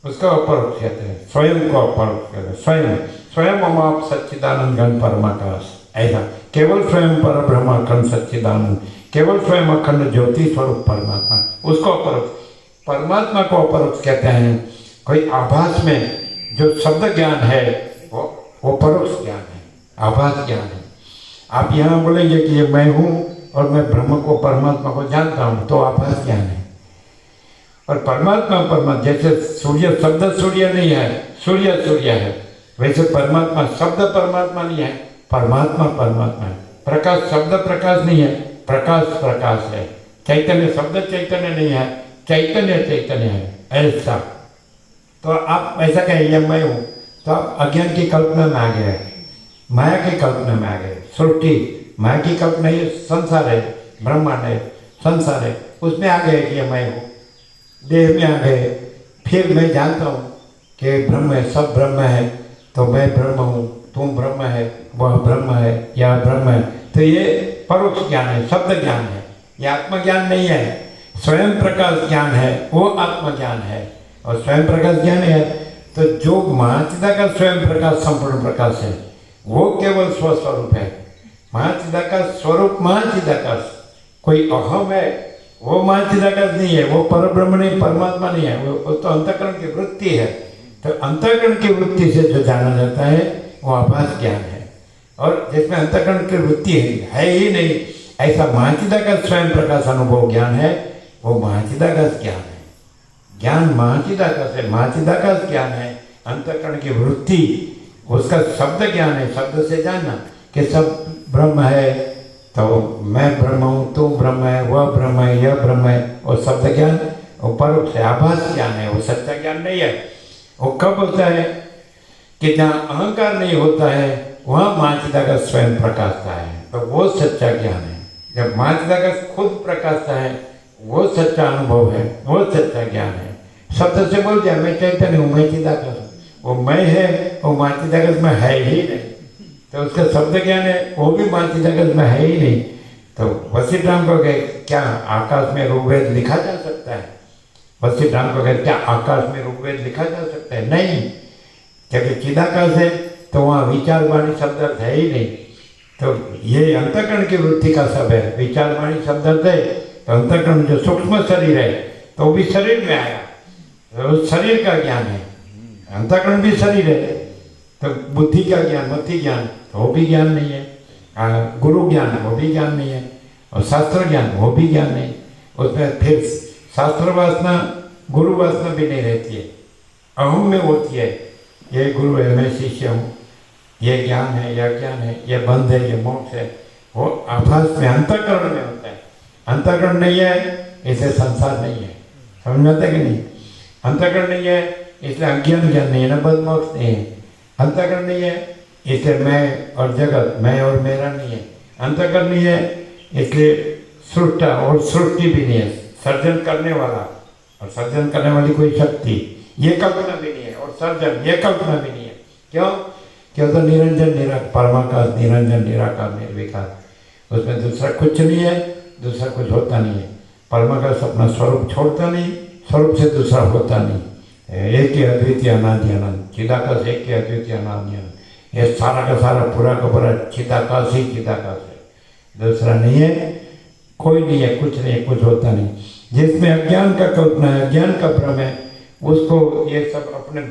उसका अपरोक्ष कहते हैं, स्वयं को अपरोक्ष कहते हैं। स्वयं स्वयं अमाप सच्चिदानंद घन परमाकाश, ऐसा केवल स्वयं पर ब्रह्म अखंड सच्चिदानंद, केवल स्वयं अखंड ज्योति स्वरूप परमात्मा, उसको अपरोक्ष, परमात्मा को अपरोक्ष कहते हैं। कोई आभास में जो शब्द ज्ञान है वो परोक्ष ज्ञान है, आभास ज्ञान है। आप यहाँ बोलेंगे कि ये मैं हूँ और मैं ब्रह्म को, परमात्मा को जानता हूँ, तो आभास ज्ञान है। और परमात्मा जैसे सूर्य शब्द सूर्य नहीं है, सूर्य सूर्य है, वैसे परमात्मा शब्द परमात्मा नहीं है, परमात्मा परमात्मा है। प्रकाश शब्द प्रकाश नहीं है, प्रकाश प्रकाश है। चैतन्य शब्द चैतन्य नहीं है, चैतन्य चैतन्य है, ऐसा। तो आप ऐसा कहें ये मैं हूँ, तो आप अज्ञान की कल्पना में आ गए, माया की कल्पना में आ गए। सृष्टि माया की कल्पना, ये संसार है, ब्रह्मांड है, संसार है, उसमें आ गए कि ये मैं हूँ, देह में आ गए। फिर मैं जानता हूँ कि ब्रह्म है, सब ब्रह्म है, तो मैं ब्रह्म हूँ, तुम ब्रह्म है, वह ब्रह्म है, यह ब्रह्म है। तो ये परोक्ष ज्ञान है, शब्द ज्ञान है, ये आत्मज्ञान नहीं है। स्वयं प्रकाश ज्ञान है, वो आत्मज्ञान है। और स्वयं प्रकाश ज्ञान है, तो जो महाचिदाकाश स्वयं प्रकाश संपूर्ण प्रकाश है, वो केवल स्वस्वरूप है। महाचिदाकाश स्वरूप महाचिदाकाश, कोई अहम है, वो महाचिदाकाश नहीं है, वो परब्रह्म नहीं, परमात्मा नहीं है, वो तो अंतःकरण की वृत्ति है। तो अंतःकरण की वृत्ति से जो जाना जाता है वो आभास ज्ञान है। और जिसमें अंतःकरण की वृत्ति है ही नहीं, ऐसा महाचिदाकाश स्वयं प्रकाश अनुभव ज्ञान है, वो महाचिदाकाश ज्ञान है। ज्ञान महाचिदाकाश है, महाचिदाकाश ज्ञान है। अंतःकरण की वृत्ति उसका शब्द ज्ञान है, शब्द से जानना कि सब ब्रह्म है, तो मैं ब्रह्म हूँ, तू ब्रह्म है, वह ब्रह्म है, यह ब्रह्म है, वो शब्द ज्ञान, वो परोक्ष है, आभास ज्ञान है, वो सच्चा ज्ञान नहीं है। वो कब होता है कि जहाँ अहंकार नहीं होता है, वहाँ महाचिदाकाश स्वयं प्रकाशता है, तो वो सच्चा ज्ञान है। जब महाचिदाकाश खुद प्रकाशता है, वो सच्चा अनुभव है, वो सच्चा ज्ञान है। शब्द से बोल दिया मैं चैतन्य हूँ, मैं चिदाकाश, वो मैं है, वो महाचिदाकाश में है ही नहीं, तो उसका शब्द ज्ञान है, वो भी महाचिदाकाश में है ही नहीं। तो वशिष्ठ राम को कहे क्या आकाश में ऋग्वेद लिखा जा सकता है? वशिष्ठ राम को कहे क्या आकाश में ऋग्वेद लिखा जा सकता है? नहीं, क्योंकि चिदाकाश है, तो वहाँ विचार वाणी शब्द है ही नहीं। तो ये अंतःकरण की वृत्ति का सब है, विचार वाणी शब्द है, तो अंतःकरण जो सूक्ष्म शरीर है, तो वो भी शरीर में आया, तो शरीर का ज्ञान है। अंतःकरण भी शरीर है, तो बुद्धि का ज्ञान, मति ज्ञान, तो वो भी ज्ञान नहीं है। गुरु ज्ञान, वो भी ज्ञान नहीं है। और शास्त्र ज्ञान वो भी ज्ञान नहीं, उसमें फिर शास्त्र वासना गुरु वासना भी नहीं रहती है, अहम में होती है। ये गुरु है, मैं शिष्य हूँ, ये ज्ञान है, यह ज्ञान है, ये बंध है, ये मोक्ष है, वो आभास में अंतःकरण में होता है। अंतःकरण नहीं है इसे संसार नहीं है, समझ में आता है कि नहीं? अंतःकरण नहीं है इसलिए अज्ञान ज्ञान नहीं है ना, बंध मोक्ष नहीं है। अंतःकरण नहीं है इसलिए मैं और जगत, मैं और मेरा नहीं है। अंतःकरण नहीं है इसलिए सृष्टा और सृष्टि भी नहीं है, सर्जन करने वाला और सर्जन करने वाली कोई शक्ति, ये कल्पना भी नहीं है, और सर्जन ये कल्पना भी नहीं है। क्यों? क्यों? तो निरंजन निराकार, परमाकाश, निरंजन निराकार निर्विकार, उसमें दूसरा कुछ नहीं है, दूसरा कुछ होता नहीं है। परमाकाश अपना स्वरूप छोड़ता नहीं, स्वरूप से दूसरा होता नहीं, एक ही अद्वितीय अनादि अनंत, चिदाकाश एक ही अद्वितीय अनादि अनंत, ये सारा का सारा पूरा का पूरा चिदाकाश ही चिदाकाश है, दूसरा नहीं है, कोई नहीं है, कुछ नहीं है, कुछ होता नहीं। जिसमें अज्ञान का कल्पना है, अज्ञान का भ्रम है, उसको ये सब अपने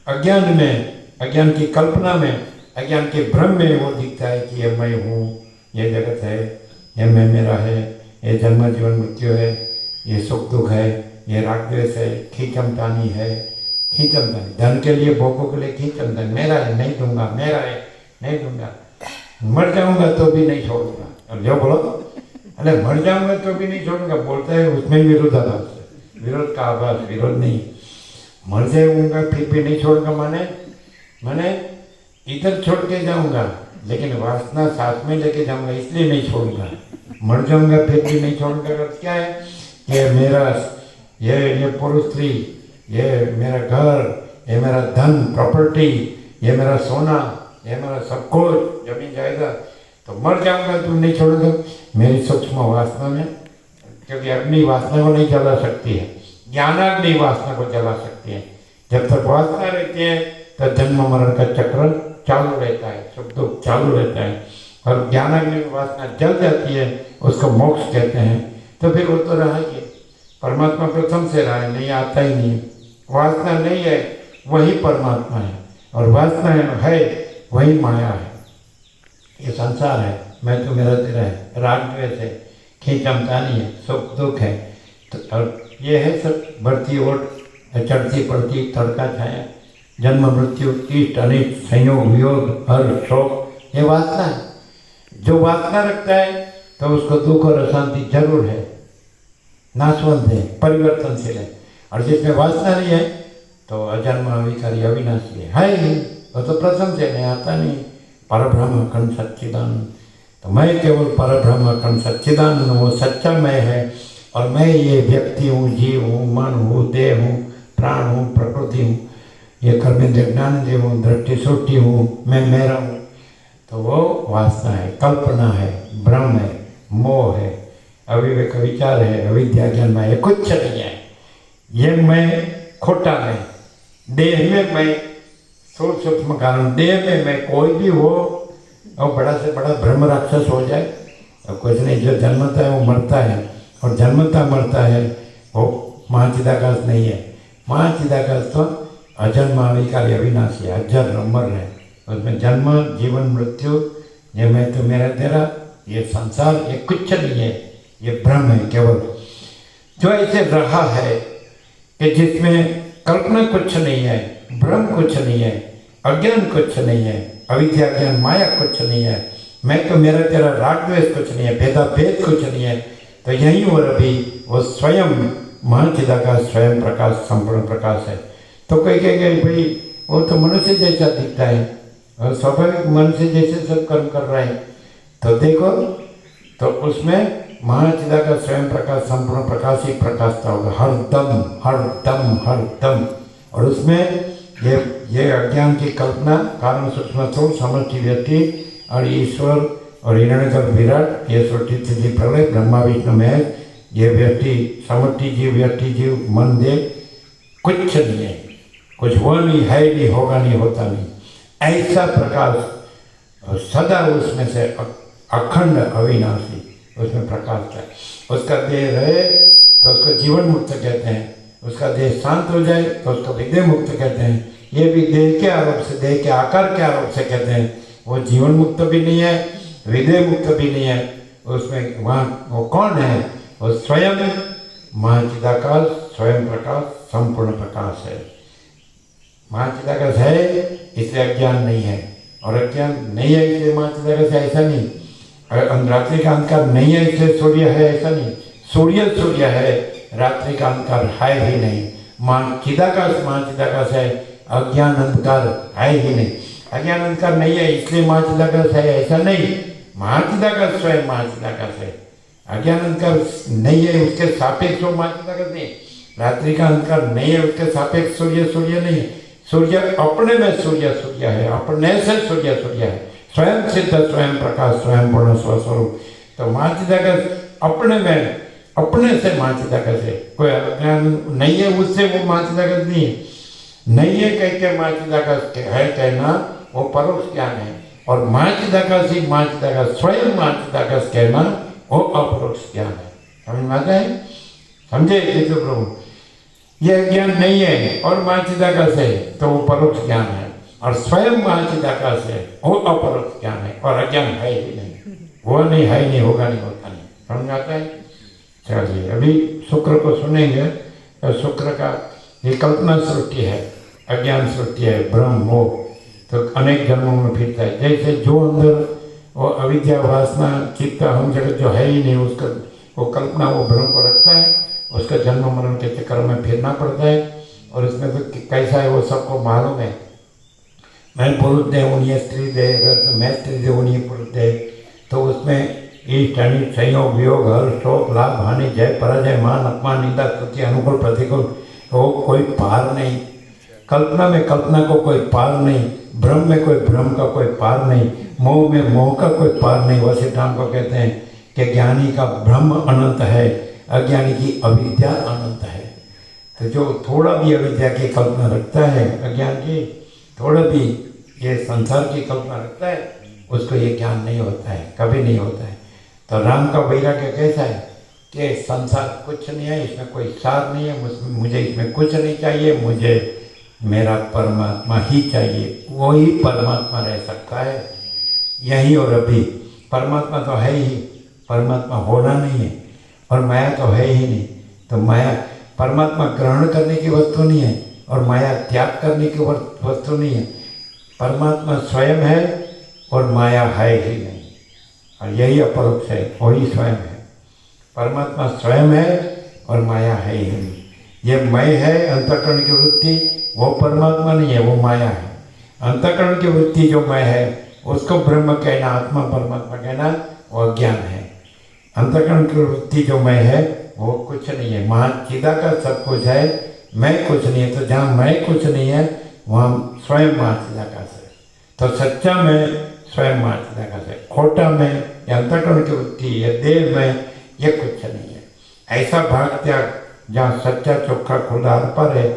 अज्ञान में, अज्ञान की कल्पना में, अज्ञान के भ्रम में वो दिखता है कि ये मैं हूँ, ये जगत है, ये मैं मेरा है, ये जन्म जीवन मृत्यु है, ये सुख दुख है, ये राग द्वेष है, खींचमतानी है, खींचमतानी, धन के लिए भोगों के लिए खींचमतानी, मेरा है नहीं दूंगा, मेरा है नहीं दूंगा, मर जाऊंगा तो भी नहीं छोड़ूंगा। और जो बोलो अरे मर जाऊंगा तो भी नहीं छोड़ूंगा बोलता है, उसमें विरोधाभास है, विरोध का आभास, विरोध नहीं। मर जाऊंगा फिर भी नहीं छोड़ूंगा माने इधर छोड़ के जाऊंगा, लेकिन वासना साथ में लेके जाऊंगा इसलिए नहीं छोड़ूंगा। मर जाऊंगा फिर भी नहीं छोड़ूंगा का क्या है? ये मेरा ये पुरुष स्त्री, ये मेरा घर, ये मेरा धन प्रॉपर्टी, ये मेरा सोना, ये मेरा सब कुछ जमीन जायदाद, तो मर जाऊंगा तुम नहीं छोड़ोगे मेरी सूक्ष्म वासना में, क्योंकि अग्नि वासना को नहीं जला सकती है, ज्ञानाग्नि वासना को जला सकती है। जब तक वासना रहती है तो जन्म मरण का चक्र चालू रहता है, सुख दुख चालू रहता है, और ज्ञानाग्नि में वासना जल जाती है, उसको मोक्ष कहते हैं। तो फिर वो तो रहा ही, परमात्मा प्रथम से रहा है, नहीं आता ही नहीं, वासना नहीं है वही परमात्मा है, और वासना है वही माया है। ये संसार है, मैं तो मेरा तेरा है, राग द्वेष है, खींचमतानी है, सुख दुख है, तो और ये है सब बढ़ती ओट, चढ़ती पड़ती, तड़का छाया, जन्म मृत्यु, इष्ट अनिष्ट, संयोग वियोग, हर्ष शोक, ये वासना है। जो वासना रखता है तो उसको दुख और अशांति जरूर है, नाशवंत है, परिवर्तनशील है। और जिसमें वासना नहीं है तो अजन्म अविकारी अविनाशी है ही, वो तो प्रथम से नहीं, आता नहीं। परब्रह्म अखंड सच्चिदानंद, तो मैं केवल परब्रह्म अखंड सच्चिदानंद हूँ, वो सच्चा मैं है, और मैं ये व्यक्ति हूँ, जीव हूँ, मन हूँ, देह हूँ, प्राण हूँ, प्रकृति हूँ, ये कर्मेंद्रिय ज्ञानेंद्रिय हूँ, दृष्टि सृष्टि हूँ, मैं मेरा हूँ। तो वो वासना है, कल्पना है, भ्रम है, मोह है, अविवेक विचार है, अविद्या ज्ञान है, कुछ नहीं है। ये मैं खोटा मैं, देह में मैं सूक्ष्म कारण, देह में मैं कोई भी हो और बड़ा से बड़ा ब्रह्म राक्षस हो जाए और कुछ नहीं। जो जन्मता है वो मरता है, और जन्मता मरता है वो महाचिदाकाश नहीं है। महाचिदाकाश तो अजन्म अविकारी अविनाशी है, अजर अमर है, उसमें जन्म जीवन मृत्यु, ये मैं तो मेरा तेरा, ये संसार ये कुछ नहीं है, ये भ्रम है केवल। जो ऐसे रहा है कि जिसमें कल्पना कुछ नहीं है, भ्रम कुछ नहीं है, अज्ञान कुछ नहीं है, अविद्या ज्ञान माया कुछ नहीं है, मैं तो मेरा तेरा राग द्वेष कुछ नहीं है, भेदा भेद कुछ नहीं है, तो यही और अभी वो स्वयं महाचिदाकाश, स्वयं प्रकाश, संपूर्ण प्रकाश है। तो कोई कहेंगे भाई वो तो मनुष्य जैसा दिखता है और स्वाभाविक मनुष्य जैसे सब कर्म कर रहे हैं, तो देखो तो उसमें महाचिदाकाश, स्वयं प्रकाश, संपूर्ण प्रकाश ही प्रकाशता होगा हर दम हर दम हर दम। और उसमें ये अज्ञान की कल्पना, कारण सूक्ष्म स्थूल, समष्टि व्यक्ति और ईश्वर और हिरण्यगर्भ विराट, ये सृष्टि स्थिति प्रलय, ब्रह्मा विष्णु महेश, ये व्यक्ति समष्टि जीव, व्यक्ति जीव, मन देव, कुछ नहीं है, कुछ हुआ नहीं, है नहीं, होगा नहीं, होता नहीं, ऐसा प्रकाश सदा उसमें से अखंड अविनाशी उसमें प्रकाश है। उसका देह रहे तो उसको जीवन मुक्त कहते हैं, उसका देह शांत हो जाए तो उसको विदेह मुक्त कहते हैं। ये भी देह के आरोप से, देह के आकार के आरोप से कहते हैं, वो जीवन मुक्त भी नहीं है, विदेह मुक्त भी नहीं है, उसमें वहाँ वो कौन है? वो स्वयं महाचिदाकाश, स्वयं प्रकाश, संपूर्ण प्रकाश है। महाचिदाकाश है इसलिए अज्ञान नहीं है, और अज्ञान नहीं है इसलिए महाचिदाकाश है, ऐसा नहीं। रात्रि का अंधकार नहीं है इसलिए सूर्य है, ऐसा नहीं। सूर्य है, रात्रि का अंधकार है ही नहीं। महाचिदाकाश है, अज्ञान अंधकार है ही नहीं। अज्ञान अंधकार नहीं है इसलिए महाचिदाकाश है, ऐसा नहीं। महाचिदाकाश स्वयं महाचिदाकाश है। अज्ञान अंधकार नहीं है उसके सापेक्ष महाचिदाकाश नहीं। रात्रि का अंधकार नहीं है उसके सापेक्ष सूर्य नहीं है। सूर्य अपने में सूर्य है, अपने से सूर्य है, स्वयं सिद्ध, स्वयं प्रकाश, स्वयं पूर्ण स्वस्वरूप। तो महाचिदाकाश अपने में, अपने से महाचिदाकाश है। कोई अज्ञान नहीं है उससे वो महाचिदाकाश नहीं है। नहीं है कह के महाचिदाकाश है कहना वो परोक्ष ज्ञान है, और महाचिदाकाश ही महाचिदाकाश, स्वयं महाचिदाकाश कहना वो अपरोक्ष ज्ञान है। समझ में आता है? समझे तो प्रभु, यह ज्ञान नहीं है और महाचिदाकाश है तो वो परोक्ष ज्ञान है, और स्वयं महाचिदाकाश है वो अपरोक्ष ज्ञान है, और अज्ञान है ही नहीं। वो नहीं है, नहीं होगा, नहीं होता नहीं। समझ आता है? चलिए अभी शुक्र को सुनेंगे। तो शुक्र का ये कल्पना सृष्टि है, अज्ञान सृष्टि है, भ्रम मोह, तो अनेक जन्मों में फिरता है। जैसे जो अंदर वो अविद्या वासना चित्त हम जगत जो है ही नहीं, उसका वो कल्पना वो भ्रम को रखता है, उसका जन्म मरण के चक्कर में फिरना पड़ता है। और इसमें तो कैसा है वो सबको मालूम है। मैं पुरुष दे उन्हें स्त्री दे, अगर मैं स्त्री दे उन्हें पुरुष दे, तो उसमें इष्ट अनिष्ट संयोग वियोग हर्ष शोक लाभ हानि जय पराजय मान अपमान निंदा स्तुति अनुकूल प्रतिकूल, वो कोई पार नहीं। कल्पना में कल्पना को कोई पार नहीं, भ्रम में कोई भ्रम का कोई पार नहीं, मोह में मोह का कोई पार नहीं। वशिष्ठ को कहते हैं कि ज्ञानी का ब्रह्म अनंत है, अज्ञानी की अविद्या अनंत है। तो जो थोड़ा भी अविद्या की कल्पना रखता है, अज्ञान की थोड़ा भी ये संसार की कल्पना रखता है, उसको ये ज्ञान नहीं होता है, कभी नहीं होता है। तो राम का वैराग्य कैसा है कि संसार कुछ नहीं है, इसमें कोई सार नहीं है, मुझे इसमें कुछ नहीं चाहिए, मुझे मेरा परमात्मा ही चाहिए, वो ही परमात्मा रह सकता है यहीं और अभी। परमात्मा तो है ही, परमात्मा होना नहीं है, और माया तो है ही नहीं। तो माया परमात्मा ग्रहण करने की वस्तु नहीं है, और माया त्याग करने की वस्तु नहीं है। परमात्मा स्वयं है और माया है ही नहीं, और यही अपरोक्ष है, वही स्वयं है। परमात्मा स्वयं है और माया है ही नहीं। ये मैं है अंतःकरण की वृत्ति, वो परमात्मा नहीं है, वो माया है। अंतःकरण की वृत्ति जो मैं है उसको ब्रह्म कहना, आत्मा परमात्मा कहना, वो अज्ञान है। अंतःकरण की वृत्ति जो मैं है वो कुछ नहीं है। महाचिदाकाश सब कुछ है, मैं कुछ नहीं है। तो जहाँ मैं कुछ नहीं है वहाँ स्वयं महाचिदाकाश है। तो सच्चा में स्वयं महाचिदाकाश है, खोटा में या अंतःकरण की वृत्ति या देह में ये कुछ नहीं है। ऐसा भाग त्याग जहाँ सच्चा चोखा खुला पर है,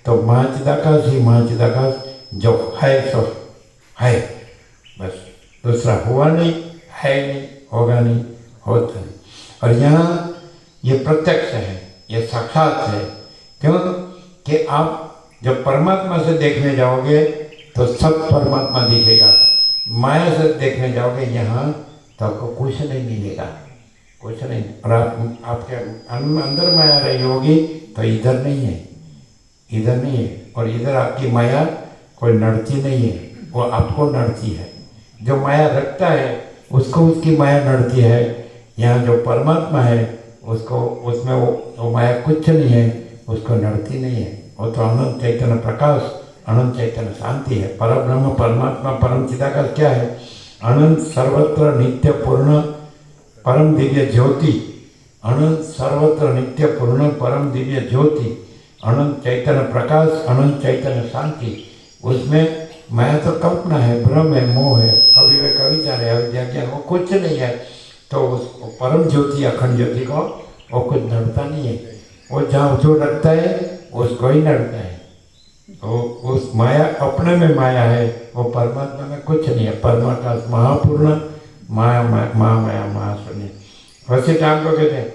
तो महाचिदाकाश ही महाचिदाकाश जो है सो है, बस दूसरा हुआ नहीं, है नहीं, होगा नहीं, होता नहीं। और यहाँ ये प्रत्यक्ष है, ये साक्षात है। क्यों कि आप जब परमात्मा से देखने जाओगे तो सब परमात्मा दिखेगा, माया से देखने जाओगे यहाँ तो आपको कुछ नहीं मिलेगा, कुछ नहीं। और आपके अंदर माया रही होगी तो इधर नहीं है, इधर नहीं है, और इधर आपकी माया कोई नड़ती नहीं है, वो आपको नड़ती है। जो माया रखता है उसको उसकी माया नड़ती है। यहाँ जो परमात्मा है उसको, उसमें वो माया कुछ नहीं है, उसको नड़ती नहीं है। वो तो अनंत चैतन्य प्रकाश, अनंत चैतन्य शांति है। परब्रह्म परमात्मा परम चिदाकाश क्या है? अनंत सर्वत्र नित्य पूर्ण परम दिव्य ज्योति, अनंत सर्वत्र नित्य पूर्ण परम दिव्य ज्योति, अनंत चैतन्य प्रकाश, अनंत चैतन्य शांति। उसमें माया तो कल्पना है, भ्रम है, मोह है, अविवेक अविचार है, अविद्या ज्ञान, वो कुछ नहीं है। तो उस परम ज्योति अखंड ज्योति को वो कुछ नड़ता नहीं है। वो जहाँ जो नड़ता है उसको ही नड़ता है। तो उस माया अपने में माया है, वो परमात्मा में कुछ नहीं है। परमात्मा महापूर्ण, माया माया महाशून्य। वशिष्ठ को कहते हैं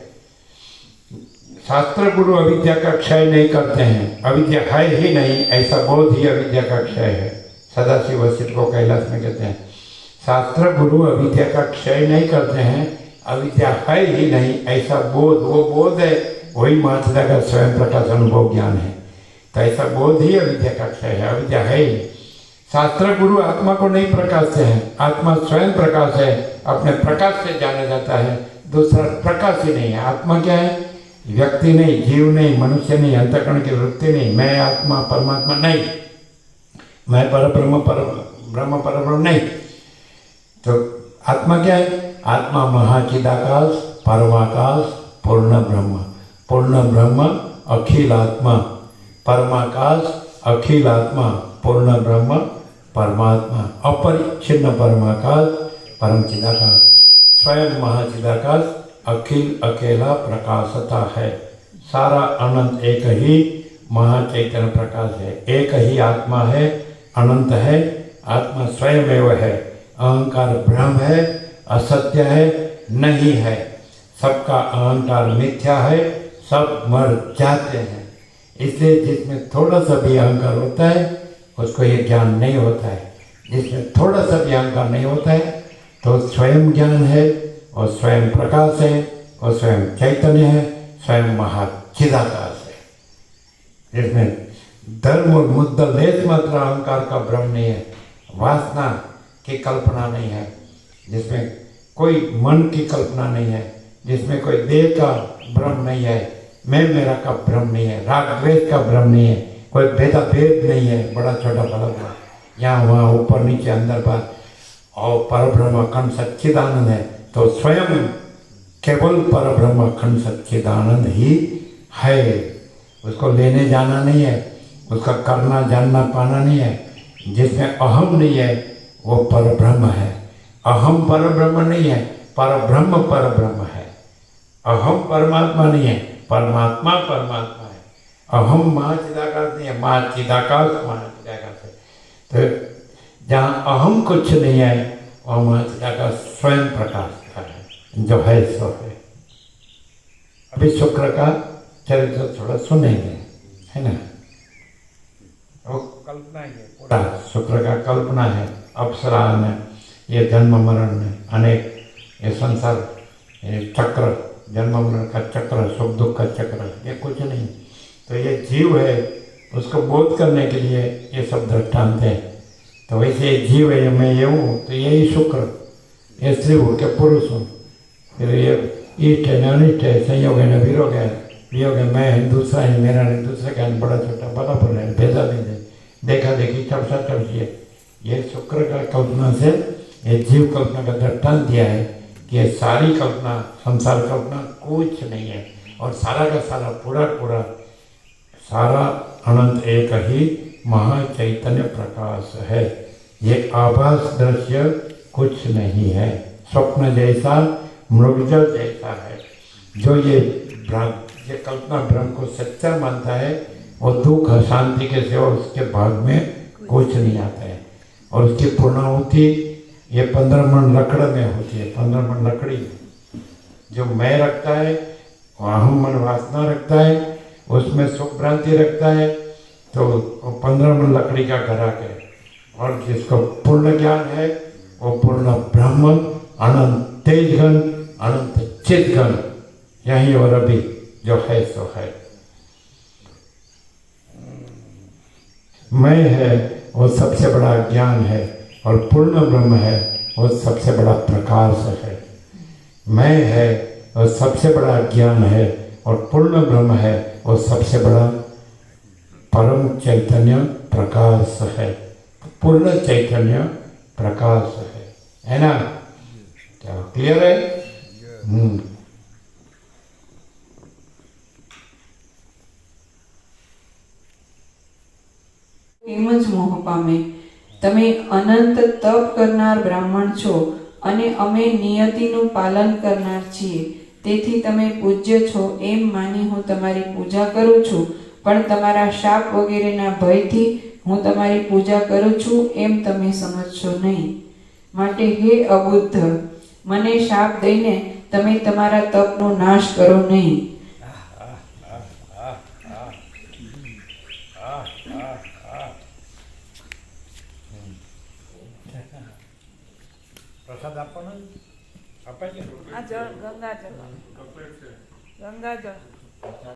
शास्त्र गुरु अविद्या का क्षय नहीं करते हैं, अविद्या है ही नहीं ऐसा बोध ही अविद्या का क्षय है। सदाशिव वशिष्ठ को कैलाश में कहते हैं शास्त्र गुरु अविद्या का क्षय नहीं करते हैं, अविद्या है ही नहीं ऐसा बोध, वो बोध है वही महात्मा का स्वयं प्रकाश अनुभव ज्ञान है। तो ऐसा बोध ही अविद्या का क्षय है, अविद्या है ही। शास्त्र गुरु आत्मा को नहीं प्रकाशते हैं, आत्मा स्वयं प्रकाश है, अपने प्रकाश से जाना जाता है, दूसरा प्रकाश ही नहीं है। आत्मा क्या है? व्यक्ति नहीं, जीव नहीं, मनुष्य नहीं, अंतःकरण की वृत्ति नहीं, मैं आत्मा परमात्मा नहीं, मैं परब्रह्म परब्रह्म नहीं। तो आत्मा क्या है? आत्मा महाचिदाकाश, परमाकाश, पूर्ण ब्रह्म, पूर्ण ब्रह्म, अखिल आत्मा, परमाकाश, अखिल आत्मा, पूर्ण ब्रह्म, परमात्मा, अपरिच्छिन्न परमाकाश, परम चिदाकाश, स्वयं महाचिदाकाश, अखिल अकेला प्रकाशता है। सारा अनंत एक ही महाचैतन्य प्रकाश है, एक ही आत्मा है, अनंत है, आत्मा स्वयं एवं है। अहंकार भ्रम है, असत्य है, नहीं है, सबका अहंकार मिथ्या है, सब मर जाते हैं। इसलिए जिसमें थोड़ा सा भी अहंकार होता है उसको ये ज्ञान नहीं होता है। जिसमें थोड़ा सा भी अहंकार नहीं होता है तो स्वयं ज्ञान है, और स्वयं प्रकाश है, और स्वयं चैतन्य है, स्वयं महाचिदाकाश है। जिसमें धर्म और मुद्दा लेस मात्र अहंकार का भ्रम नहीं है, वासना की कल्पना नहीं है, जिसमें कोई मन की कल्पना नहीं है, जिसमें कोई देह का भ्रम नहीं है, मैं मेरा का भ्रम नहीं है, राग द्वेष का भ्रम नहीं है, कोई भेदा भेद नहीं है, बड़ा छोटा बड़ा बड़ा, यहाँ वहाँ ऊपर नीचे अंदर बाहर, और परब्रह्म अखंड सच्चिदानंद है। तो स्वयं केवल परब्रह्म अखंड सच्चिदानंद ही है, उसको लेने जाना नहीं है, उसका करना जानना पाना नहीं है। जिसमें अहम नहीं है वो परब्रह्म है, अहम परब्रह्म नहीं है, परब्रह्म परब्रह्म है। अहम परमात्मा नहीं है, परमात्मा परमात्मा है। अहम महाचिदाकाश नहीं है, महाचिदाकाश महाचिदाकाश है। तो जहाँ अहम कुछ नहीं है वहाँ महाचिदाकाश स्वयं प्रकाश का है, जो है सो है। अभी शुक्र का चरित्र थोड़ा सुनेंगे, है ना? वो कल्पना ही है, पूरा शुक्र का कल्पना है। अप्सरा में ये जन्म मरण में अनेक ये संसार, ये चक्र, जन्म मरण का चक्र, सुख दुख का चक्र, ये कुछ नहीं। तो ये जीव है, उसको बोध करने के लिए ये सब दृष्टांत है। तो वैसे जीव है, मैं ये हूँ, तो यही शुक्र, ये स्त्री हूँ क्या पुरुष हूँ, फिर ये इष्ट है न अनिष्ट है, संयोग है न वियोग है, वियोग है, मैं है दूसरा है, मेरा नहीं दूसरे का, बड़ा छोटा बराबर है, भेदा भेद है, देखा देखी चर्चा चर्ची है। ये शुक्र का कल्पना से ये जीव कल्पना का दृष्टांत दिया है कि ये सारी कल्पना, संसार कल्पना कुछ नहीं है, और सारा का सारा पूरा पूरा सारा अनंत एक ही महाचैतन्य प्रकाश है। ये आभास दृश्य कुछ नहीं है, स्वप्न जैसा, मृगजल जैसा है। जो ये कल्पना भ्रम को सच्चा मानता है वो दुख अशांति के सिवा उसके भाग में कुछ नहीं आता है। और उसकी पूर्णाहुति ये 15 मन लकड़ में होती है, 15 मन लकड़ी में। जो मैं रखता है, अहम मन वासना रखता है, उसमें सुख भ्रांति रखता है, तो 15 मन लकड़ी का घराक है। और जिसको पूर्ण ज्ञान है वो पूर्ण ब्रह्म, अनंत तेजघन, अनंत चितघन, यही और अभी जो है सो है। मैं है वो सबसे बड़ा ज्ञान है, और पूर्ण ब्रह्म है वो सबसे बड़ा प्रकाश है। मैं है वो सबसे बड़ा ज्ञान है, और पूर्ण ब्रह्म है वो सबसे बड़ा परम चैतन्य प्रकाश है, पूर्ण चैतन्य प्रकाश है ना? क्या क्लियर है? એમ જ મોહ પામે. તમે અનંત તપ કરનાર બ્રાહ્મણ છો અને અમે નિયતિનું પાલન કરનાર છીએ, તેથી તમે પૂજ્ય છો એમ માની હું તમારી પૂજા કરું છું, પણ તમારા શાપ વગેરેના ભયથી હું તમારી પૂજા કરું છું એમ તમે સમજશો નહીં. માટે હે અબુદ્ધ, મને શાપ દઈને તમે તમારા તપનો નાશ કરો નહીં. પ્રસાદ આપવાનો આ જળ ગંગાજળ ગંગાજળ